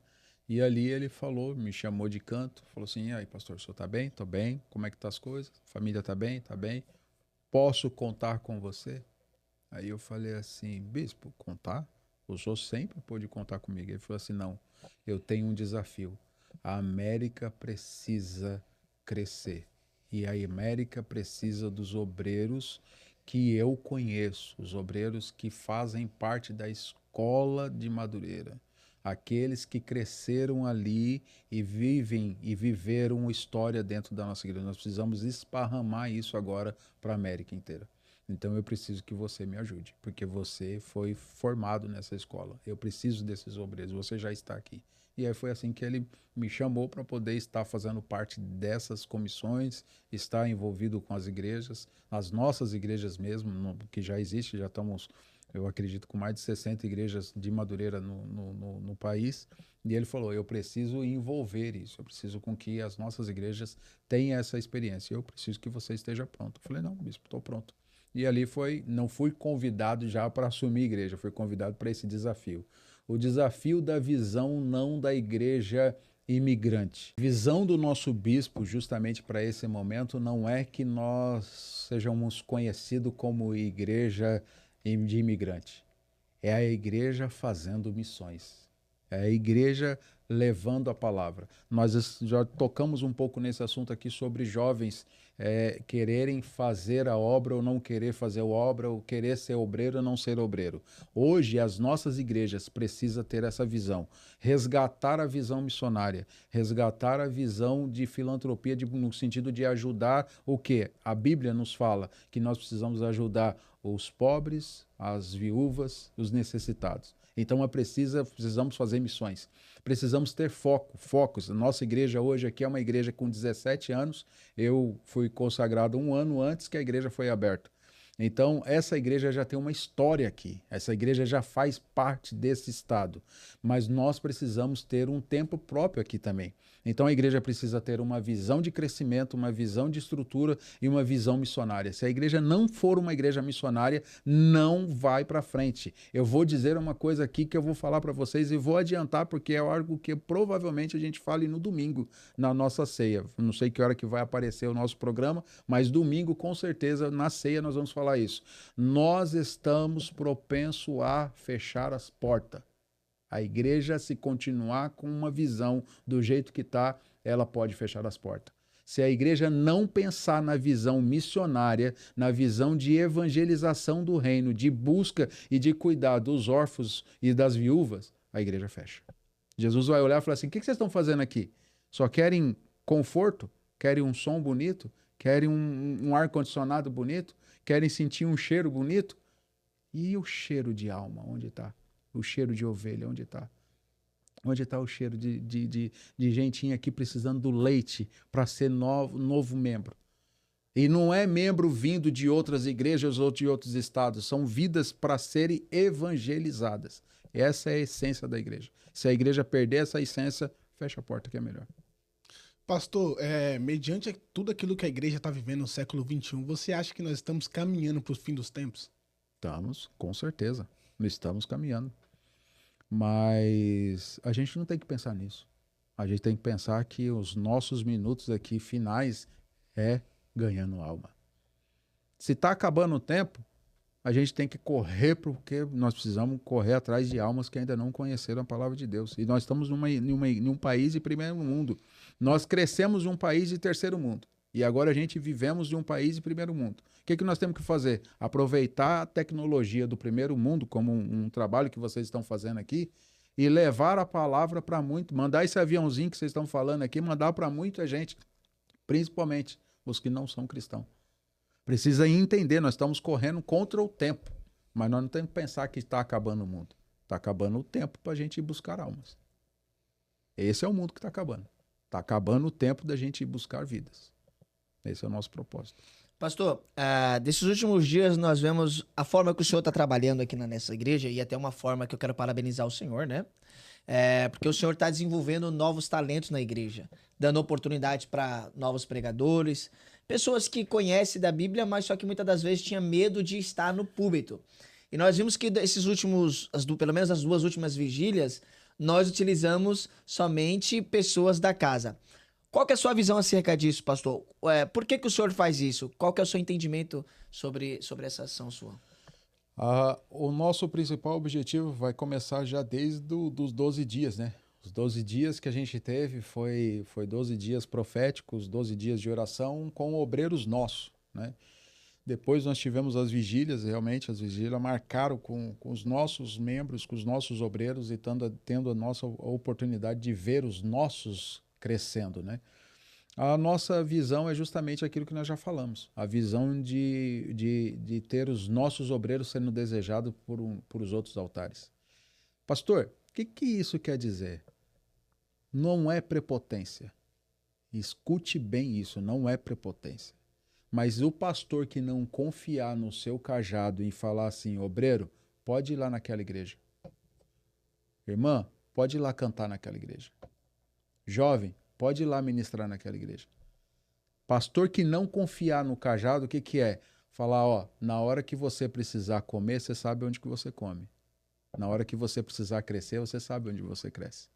e ali ele falou, me chamou de canto, falou assim: "E aí, pastor, o senhor tá bem? Tô bem. Como é que tá as coisas? Família tá bem? Tá bem? Posso contar com você?" Aí eu falei assim: "Bispo, contar? O senhor sempre pôde contar comigo." Ele falou assim: "Não, eu tenho um desafio. A América precisa crescer. E a América precisa dos obreiros que eu conheço, os obreiros que fazem parte da escola de Madureira. Aqueles que cresceram ali e viveram história dentro da nossa igreja. Nós precisamos esparramar isso agora para a América inteira. Então eu preciso que você me ajude, porque você foi formado nessa escola. Eu preciso desses obreiros, você já está aqui." E aí foi assim que ele me chamou para poder estar fazendo parte dessas comissões, estar envolvido com as igrejas, as nossas igrejas mesmo, que já existe, já estamos, eu acredito, com mais de 60 igrejas de Madureira no país. E ele falou: "Eu preciso envolver isso, eu preciso com que as nossas igrejas tenham essa experiência. Eu preciso que você esteja pronto." Eu falei: "Não, bispo, estou pronto." E ali não fui convidado já para assumir a igreja, fui convidado para esse desafio. O desafio da visão não da igreja imigrante. A visão do nosso bispo, justamente para esse momento, não é que nós sejamos conhecidos como igreja de imigrante. É a igreja fazendo missões. É a igreja levando a palavra. Nós já tocamos um pouco nesse assunto aqui sobre jovens quererem fazer a obra ou não querer fazer a obra, ou querer ser obreiro ou não ser obreiro. Hoje, as nossas igrejas precisam ter essa visão. Resgatar a visão missionária, resgatar a visão de filantropia, no sentido de ajudar o quê? A Bíblia nos fala que nós precisamos ajudar os pobres, as viúvas, os necessitados. Então precisamos fazer missões. Precisamos ter focos. A nossa igreja hoje aqui é uma igreja com 17 anos. Eu fui consagrado um ano antes que a igreja foi aberta. Então, essa igreja já tem uma história aqui. Essa igreja já faz parte desse estado. Mas nós precisamos ter um tempo próprio aqui também. Então, a igreja precisa ter uma visão de crescimento, uma visão de estrutura e uma visão missionária. Se a igreja não for uma igreja missionária, não vai para frente. Eu vou dizer uma coisa aqui que eu vou falar para vocês e vou adiantar, porque é algo que provavelmente a gente fale no domingo, na nossa ceia. Não sei que hora que vai aparecer o nosso programa, mas domingo, com certeza, na ceia nós vamos falar isso. Nós estamos propensos a fechar as portas. A igreja, se continuar com uma visão do jeito que está, ela pode fechar as portas. Se a igreja não pensar na visão missionária, na visão de evangelização do reino, de busca e de cuidar dos órfãos e das viúvas, a igreja fecha. Jesus vai olhar e falar assim, o que vocês estão fazendo aqui? Só querem conforto? Querem um som bonito? Querem um ar-condicionado bonito? Querem sentir um cheiro bonito? E o cheiro de alma, onde está? O cheiro de ovelha, onde está? Onde está o cheiro de gentinha aqui precisando do leite para ser novo membro? E não é membro vindo de outras igrejas ou de outros estados, são vidas para serem evangelizadas. Essa é a essência da igreja. Se a igreja perder essa essência, fecha a porta que é melhor. Pastor, mediante tudo aquilo que a igreja está vivendo no século XXI, você acha que nós estamos caminhando para o fim dos tempos? Estamos, com certeza. Estamos caminhando. Mas a gente não tem que pensar nisso. A gente tem que pensar que os nossos minutos aqui finais é ganhando alma. Se está acabando o tempo, a gente tem que correr, porque nós precisamos correr atrás de almas que ainda não conheceram a palavra de Deus. E nós estamos num país de primeiro mundo. Nós crescemos em um país de terceiro mundo. E agora a gente vivemos de um país de primeiro mundo. O que nós temos que fazer? Aproveitar a tecnologia do primeiro mundo, como um trabalho que vocês estão fazendo aqui, e levar a palavra para muito, mandar esse aviãozinho que vocês estão falando aqui, mandar para muita gente, principalmente os que não são cristãos. Precisa entender, nós estamos correndo contra o tempo, mas nós não temos que pensar que está acabando o mundo. Está acabando o tempo para a gente ir buscar almas. Esse é o mundo que está acabando. Está acabando o tempo da gente ir buscar vidas. Esse é o nosso propósito. Pastor, desses últimos dias nós vemos a forma que o senhor está trabalhando aqui nessa igreja, e até uma forma que eu quero parabenizar o senhor, né? Porque o senhor está desenvolvendo novos talentos na igreja, dando oportunidade para novos pregadores, pessoas que conhecem da Bíblia, mas só que muitas das vezes tinha medo de estar no púlpito. E nós vimos que pelo menos as 2 últimas vigílias, nós utilizamos somente pessoas da casa. Qual que é a sua visão acerca disso, pastor? Por que o senhor faz isso? Qual que é o seu entendimento sobre essa ação sua? O nosso principal objetivo vai começar já desde os 12 dias, né? Os 12 dias que a gente teve foi 12 dias proféticos, 12 dias de oração com obreiros nossos, né? Depois nós tivemos as vigílias, realmente as vigílias marcaram com os nossos membros, com os nossos obreiros e tendo a nossa oportunidade de ver os nossos crescendo, né? A nossa visão é justamente aquilo que nós já falamos, a visão de ter os nossos obreiros sendo desejados por os outros altares. Pastor, o que isso quer dizer? Não é prepotência. Escute bem isso, não é prepotência. Mas o pastor que não confiar no seu cajado e falar assim, obreiro, pode ir lá naquela igreja. Irmã, pode ir lá cantar naquela igreja. Jovem, pode ir lá ministrar naquela igreja. Pastor que não confiar no cajado, o que é? Falar, na hora que você precisar comer, você sabe onde que você come. Na hora que você precisar crescer, você sabe onde você cresce.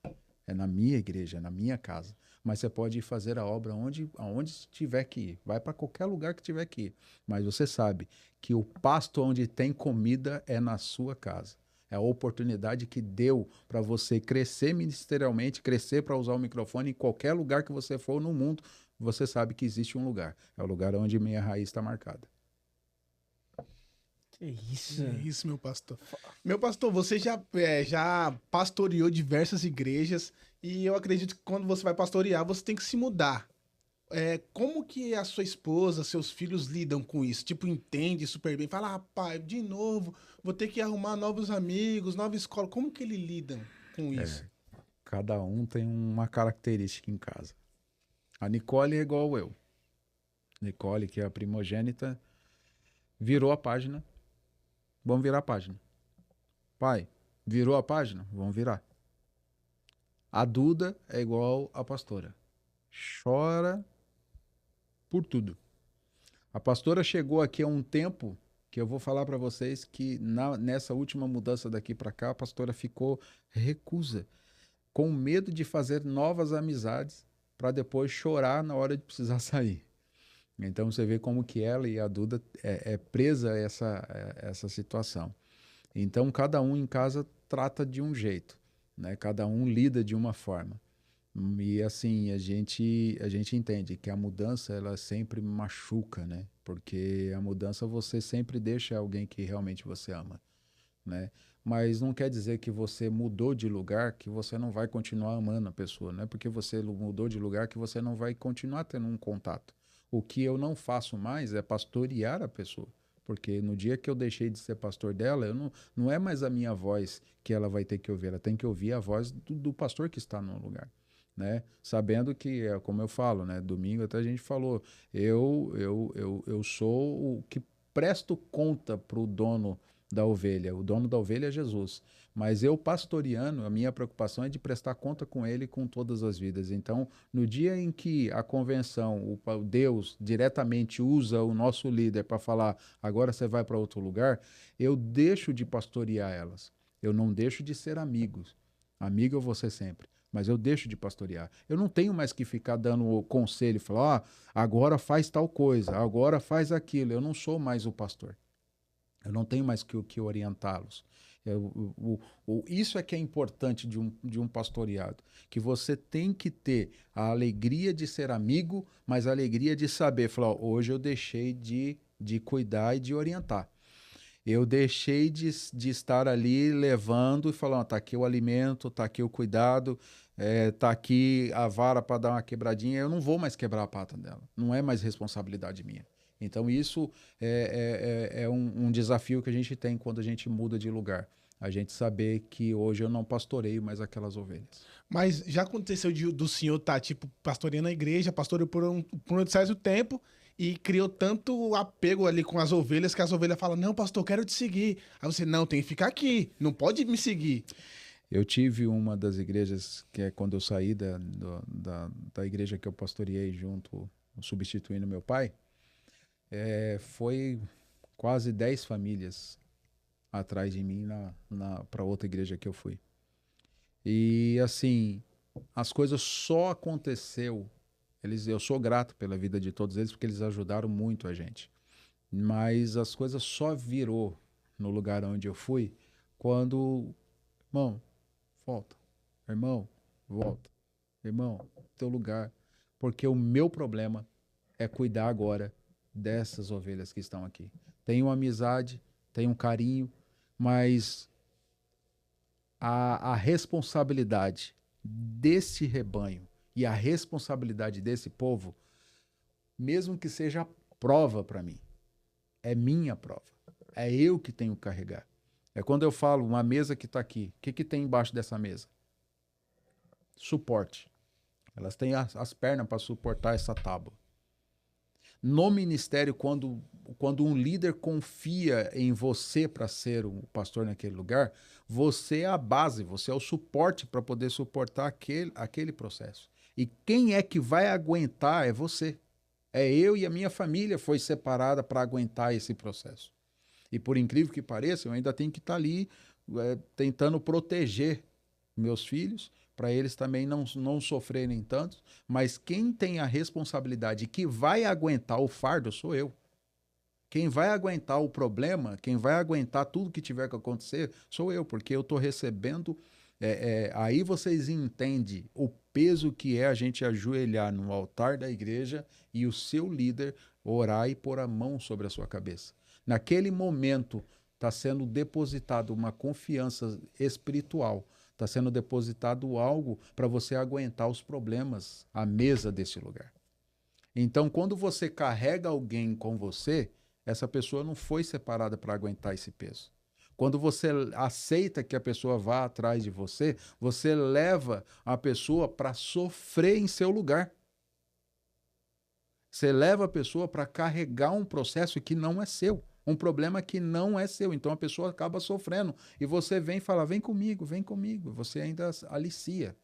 É na minha igreja, é na minha casa. Mas você pode ir fazer a obra aonde tiver que ir. Vai para qualquer lugar que tiver que ir. Mas você sabe que o pasto onde tem comida é na sua casa. É a oportunidade que deu para você crescer ministerialmente, crescer para usar o microfone em qualquer lugar que você for no mundo. Você sabe que existe um lugar. É o lugar onde minha raiz está marcada. Que isso? É isso, meu pastor. Meu pastor, você já pastoreou diversas igrejas e eu acredito que quando você vai pastorear, você tem que se mudar. Como que a sua esposa, seus filhos lidam com isso? Tipo, entende super bem? Fala, pai, de novo, vou ter que arrumar novos amigos, nova escola. Como que eles lidam com isso? Cada um tem uma característica em casa. A Nicole é igual eu. Nicole, que é a primogênita, virou a página. Vamos virar a página. Pai, virou a página? Vamos virar. A Duda é igual a pastora. Chora por tudo. A pastora chegou aqui há um tempo que eu vou falar para vocês que nessa última mudança daqui para cá, a pastora ficou recusa, com medo de fazer novas amizades para depois chorar na hora de precisar sair. Então você vê como que ela e a Duda é presa a essa situação. Então cada um em casa trata de um jeito, né? Cada um lida de uma forma. E assim, a gente entende que a mudança ela sempre machuca, né? Porque a mudança você sempre deixa alguém que realmente você ama, né? Mas não quer dizer que você mudou de lugar que você não vai continuar amando a pessoa, não é porque você mudou de lugar que você não vai continuar tendo um contato. O que eu não faço mais é pastorear a pessoa, porque no dia que eu deixei de ser pastor dela, não é mais a minha voz que ela vai ter que ouvir, ela tem que ouvir a voz do pastor que está no lugar, né? Sabendo que, como eu falo, né? Domingo até a gente falou, eu sou o que presto conta para o dono da ovelha. O dono da ovelha é Jesus. Mas eu, pastoreando, a minha preocupação é de prestar conta com ele com todas as vidas. Então, no dia em que a convenção, o Deus diretamente usa o nosso líder para falar, agora você vai para outro lugar, eu deixo de pastorear elas. Eu não deixo de ser amigos. Amigo eu vou ser sempre. Mas eu deixo de pastorear. Eu não tenho mais que ficar dando conselho e falar, agora faz tal coisa, agora faz aquilo. Eu não sou mais o pastor. Eu não tenho mais que orientá-los. Isso é que é importante de um pastoreado, que você tem que ter a alegria de ser amigo, mas a alegria de saber, falar, hoje eu deixei de cuidar e de orientar. Eu deixei de estar ali levando e falando, tá aqui o alimento, tá aqui o cuidado, tá aqui a vara para dar uma quebradinha, eu não vou mais quebrar a pata dela, não é mais responsabilidade minha. Então isso é um desafio que a gente tem quando a gente muda de lugar. A gente saber que hoje eu não pastoreio mais aquelas ovelhas. Mas já aconteceu do senhor estar, tipo, pastoreando a igreja, pastoreou por um certo tempo e criou tanto apego ali com as ovelhas que as ovelhas falam, não, pastor, eu quero te seguir. Aí você, não, tem que ficar aqui, não pode me seguir. Eu tive uma das igrejas, que é quando eu saí da igreja que eu pastoreei junto, substituindo meu pai, foi quase 10 famílias atrás de mim para outra igreja que eu fui. E assim, as coisas só aconteceu, eu sou grato pela vida de todos eles, porque eles ajudaram muito a gente. Mas as coisas só virou no lugar onde eu fui, quando, irmão, volta, irmão, volta, irmão, teu lugar. Porque o meu problema é cuidar agora dessas ovelhas que estão aqui. Tenho amizade, tenho carinho, mas a responsabilidade desse rebanho e a responsabilidade desse povo, mesmo que seja prova para mim, é minha prova. É eu que tenho que carregar. É quando eu falo, uma mesa que está aqui, o que tem embaixo dessa mesa? Suporte. Elas têm as pernas para suportar essa tábua. No ministério, quando um líder confia em você para ser o pastor naquele lugar, você é a base, você é o suporte para poder suportar aquele processo. E quem é que vai aguentar é você. É eu e a minha família foi separada para aguentar esse processo. E por incrível que pareça, eu ainda tenho que estar ali tentando proteger meus filhos, para eles também não sofrerem tanto, mas quem tem a responsabilidade que vai aguentar o fardo sou eu. Quem vai aguentar o problema, quem vai aguentar tudo que tiver que acontecer, sou eu, porque eu estou recebendo. Aí vocês entendem o peso que é a gente ajoelhar no altar da igreja e o seu líder orar e pôr a mão sobre a sua cabeça. Naquele momento está sendo depositado uma confiança espiritual, está sendo depositado algo para você aguentar os problemas à mesa desse lugar. Então, quando você carrega alguém com você, essa pessoa não foi separada para aguentar esse peso. Quando você aceita que a pessoa vá atrás de você, você leva a pessoa para sofrer em seu lugar. Você leva a pessoa para carregar um processo que não é seu, um problema que não é seu. Então a pessoa acaba sofrendo. E você vem e fala, vem comigo, vem comigo. Você ainda alicia.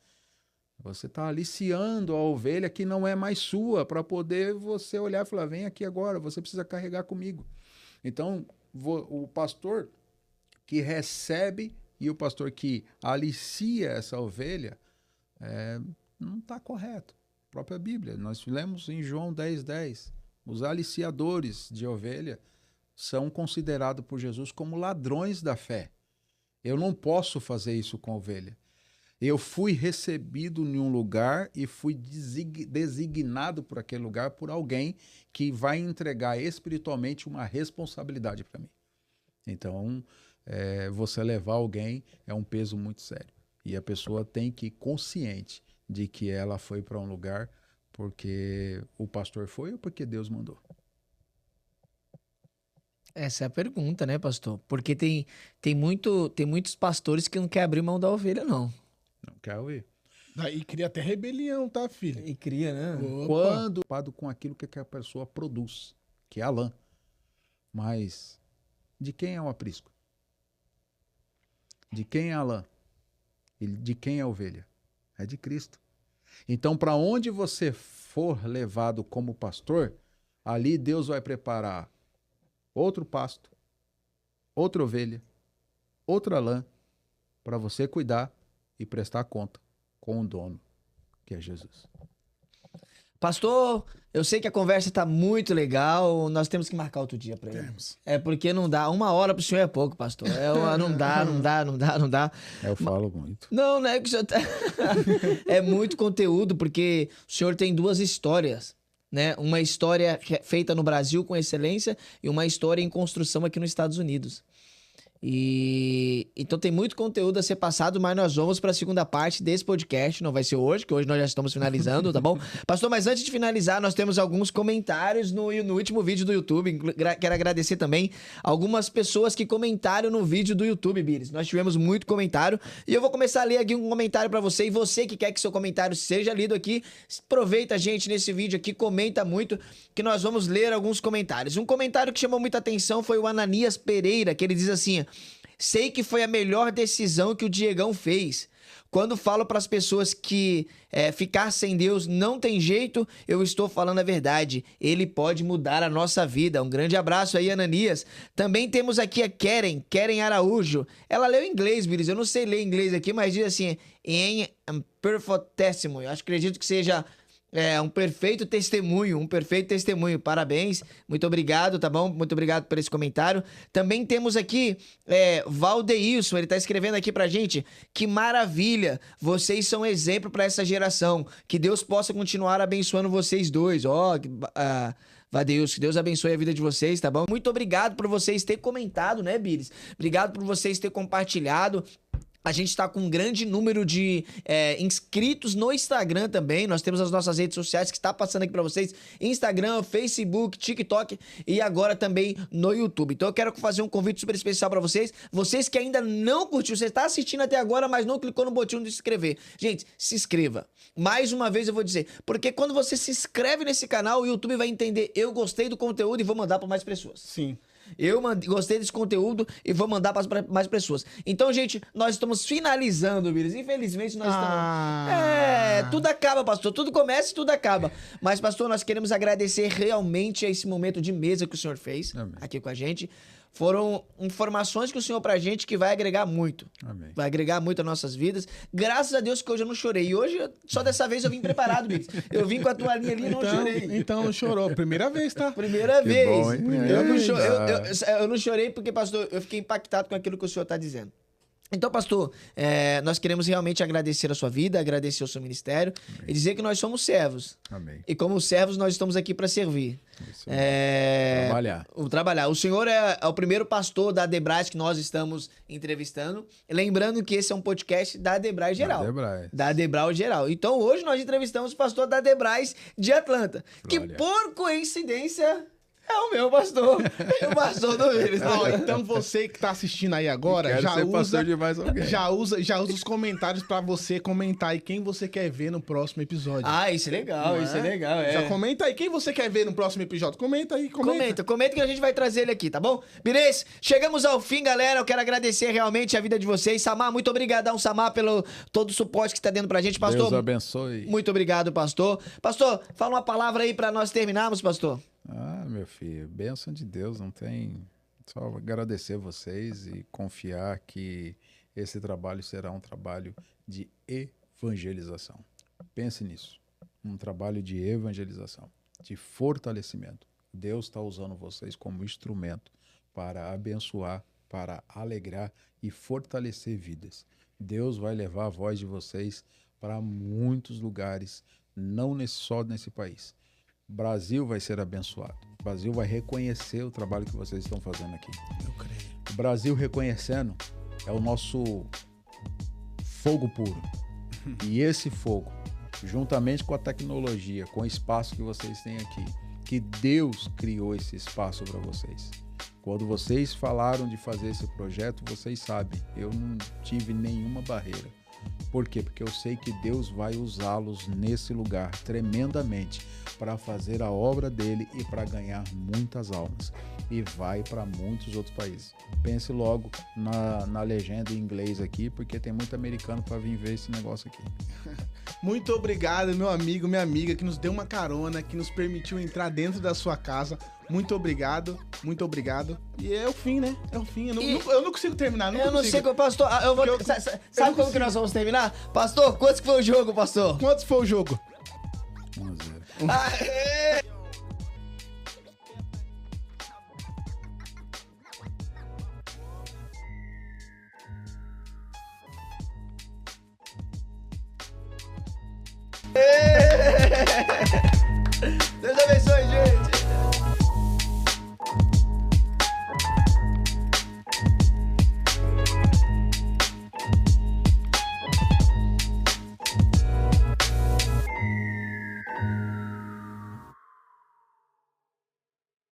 Você está aliciando a ovelha que não é mais sua, para poder você olhar e falar, vem aqui agora, você precisa carregar comigo. Então, o pastor que recebe e o pastor que alicia essa ovelha não está correto. A própria Bíblia, nós lemos em João 10:10, os aliciadores de ovelha são considerados por Jesus como ladrões da fé. Eu não posso fazer isso com a ovelha. Eu fui recebido em um lugar e fui designado por aquele lugar por alguém que vai entregar espiritualmente uma responsabilidade para mim. Então, você levar alguém é um peso muito sério. E a pessoa tem que ir consciente de que ela foi para um lugar porque o pastor foi ou porque Deus mandou. Essa é a pergunta, né, pastor? Porque tem muitos pastores que não querem abrir mão da ovelha, não. Não quer ouvir. Daí cria até rebelião, tá, filho? E cria, né? Quando com aquilo que a pessoa produz, que é a lã. Mas de quem é o aprisco? De quem é a lã? De quem é a ovelha? É de Cristo. Então, para onde você for levado como pastor, ali Deus vai preparar outro pasto, outra ovelha, outra lã, para você cuidar e prestar conta com o dono, que é Jesus. Pastor, eu sei que a conversa tá muito legal, nós temos que marcar outro dia para ele. Temos. Porque não dá, 1 hora pro senhor é pouco, pastor. Não dá. Eu falo muito. Não é que o senhor tá... É muito conteúdo, porque o senhor tem 2 histórias, né? Uma história feita no Brasil com excelência e uma história em construção aqui nos Estados Unidos. Então tem muito conteúdo a ser passado, mas nós vamos para a segunda parte desse podcast. Não vai ser hoje, que hoje nós já estamos finalizando, tá bom? Pastor, mas antes de finalizar, nós temos alguns comentários no último vídeo do YouTube. Quero agradecer também algumas pessoas que comentaram no vídeo do YouTube, Bires. Nós tivemos muito comentário e eu vou começar a ler aqui um comentário para você. E você que quer que seu comentário seja lido aqui, aproveita a gente nesse vídeo aqui, comenta muito, que nós vamos ler alguns comentários. Um comentário que chamou muita atenção foi o Ananias Pereira, que ele diz assim: sei que foi a melhor decisão que o Diegão fez. Quando falo para as pessoas que ficar sem Deus não tem jeito, eu estou falando a verdade. Ele pode mudar a nossa vida. Um grande abraço aí, Ananias. Também temos aqui a Keren Araújo. Ela leu em inglês, Biris. Eu não sei ler inglês aqui, mas diz assim, em perfotésimo. Eu acredito que seja... um perfeito testemunho, parabéns, muito obrigado, tá bom? Muito obrigado por esse comentário. Também temos aqui Valdeilson, ele tá escrevendo aqui pra gente, que maravilha, vocês são exemplo pra essa geração, que Deus possa continuar abençoando vocês dois, Valdeilson, que Deus abençoe a vida de vocês, tá bom? Muito obrigado por vocês terem comentado, né, Bires? Obrigado por vocês terem compartilhado. A gente está com um grande número de inscritos no Instagram também. Nós temos as nossas redes sociais que está passando aqui para vocês. Instagram, Facebook, TikTok e agora também no YouTube. Então eu quero fazer um convite super especial para vocês. Vocês que ainda não curtiu, você está assistindo até agora, mas não clicou no botão de se inscrever. Gente, se inscreva. Mais uma vez eu vou dizer, porque quando você se inscreve nesse canal, o YouTube vai entender, eu gostei do conteúdo e vou mandar para mais pessoas. Sim. Eu gostei desse conteúdo e vou mandar para mais pessoas. Então, gente, nós estamos finalizando, Bires. Infelizmente, nós estamos... tudo acaba, pastor. Tudo começa e tudo acaba. Mas, pastor, nós queremos agradecer realmente a esse momento de mesa que o senhor fez aqui com a gente. Foram informações que o Senhor pra gente que vai agregar muito. Amém. Vai agregar muito às nossas vidas. Graças a Deus que hoje eu não chorei. E hoje, só dessa vez eu vim preparado, Bix. Eu vim com a toalhinha ali e não chorei. Então não chorou. Primeira vez, tá? Primeira Que vez. bom, hein? Eu não chorei porque, pastor, eu fiquei impactado com aquilo que o senhor está dizendo. Então, pastor, nós queremos realmente agradecer a sua vida, agradecer o seu ministério. Amém. E dizer que nós somos servos. Amém. E como servos, nós estamos aqui para servir. Trabalhar. O senhor é o primeiro pastor da Adebrais que nós estamos entrevistando. Lembrando que esse é um podcast da Adebrais Geral. Da Adebrais Geral. Então, hoje nós entrevistamos o pastor da Adebrais de Atlanta. Que, por coincidência... é o meu pastor, o pastor do Vires. Então você que tá assistindo aí agora, já usa os comentários pra você comentar aí quem você quer ver no próximo episódio. Isso é legal, isso é legal. Já comenta aí quem você quer ver no próximo episódio. Comenta aí, comenta que a gente vai trazer ele aqui, tá bom? Bires, chegamos ao fim, galera. Eu quero agradecer realmente a vida de vocês. Samar, muito obrigadão, Samar, pelo todo o suporte que tá dando pra gente, pastor. Deus abençoe. Muito obrigado, pastor. Pastor, fala uma palavra aí pra nós terminarmos, pastor. Meu filho, bênção de Deus, não tem... Só agradecer vocês e confiar que esse trabalho será um trabalho de evangelização. Pense nisso, um trabalho de evangelização, de fortalecimento. Deus está usando vocês como instrumento para abençoar, para alegrar e fortalecer vidas. Deus vai levar a voz de vocês para muitos lugares, não só nesse país. O Brasil vai ser abençoado. O Brasil vai reconhecer o trabalho que vocês estão fazendo aqui. Eu creio. O Brasil reconhecendo é o nosso fogo puro. E esse fogo, juntamente com a tecnologia, com o espaço que vocês têm aqui, que Deus criou esse espaço para vocês. Quando vocês falaram de fazer esse projeto, vocês sabem, eu não tive nenhuma barreira. Por quê? Porque eu sei que Deus vai usá-los nesse lugar tremendamente para fazer a obra dele e para ganhar muitas almas. E vai para muitos outros países. Pense logo na legenda em inglês aqui, porque tem muito americano para vir ver esse negócio aqui. Muito obrigado, meu amigo, minha amiga, que nos deu uma carona, que nos permitiu entrar dentro da sua casa. Muito obrigado, muito obrigado. E é o fim, né? É o fim. Eu não consigo terminar. Eu não sei, pastor. Sabe como que nós vamos terminar? Pastor, quantos que foi o jogo, pastor? Quantos foi o jogo? 1-0. Aê! Ei!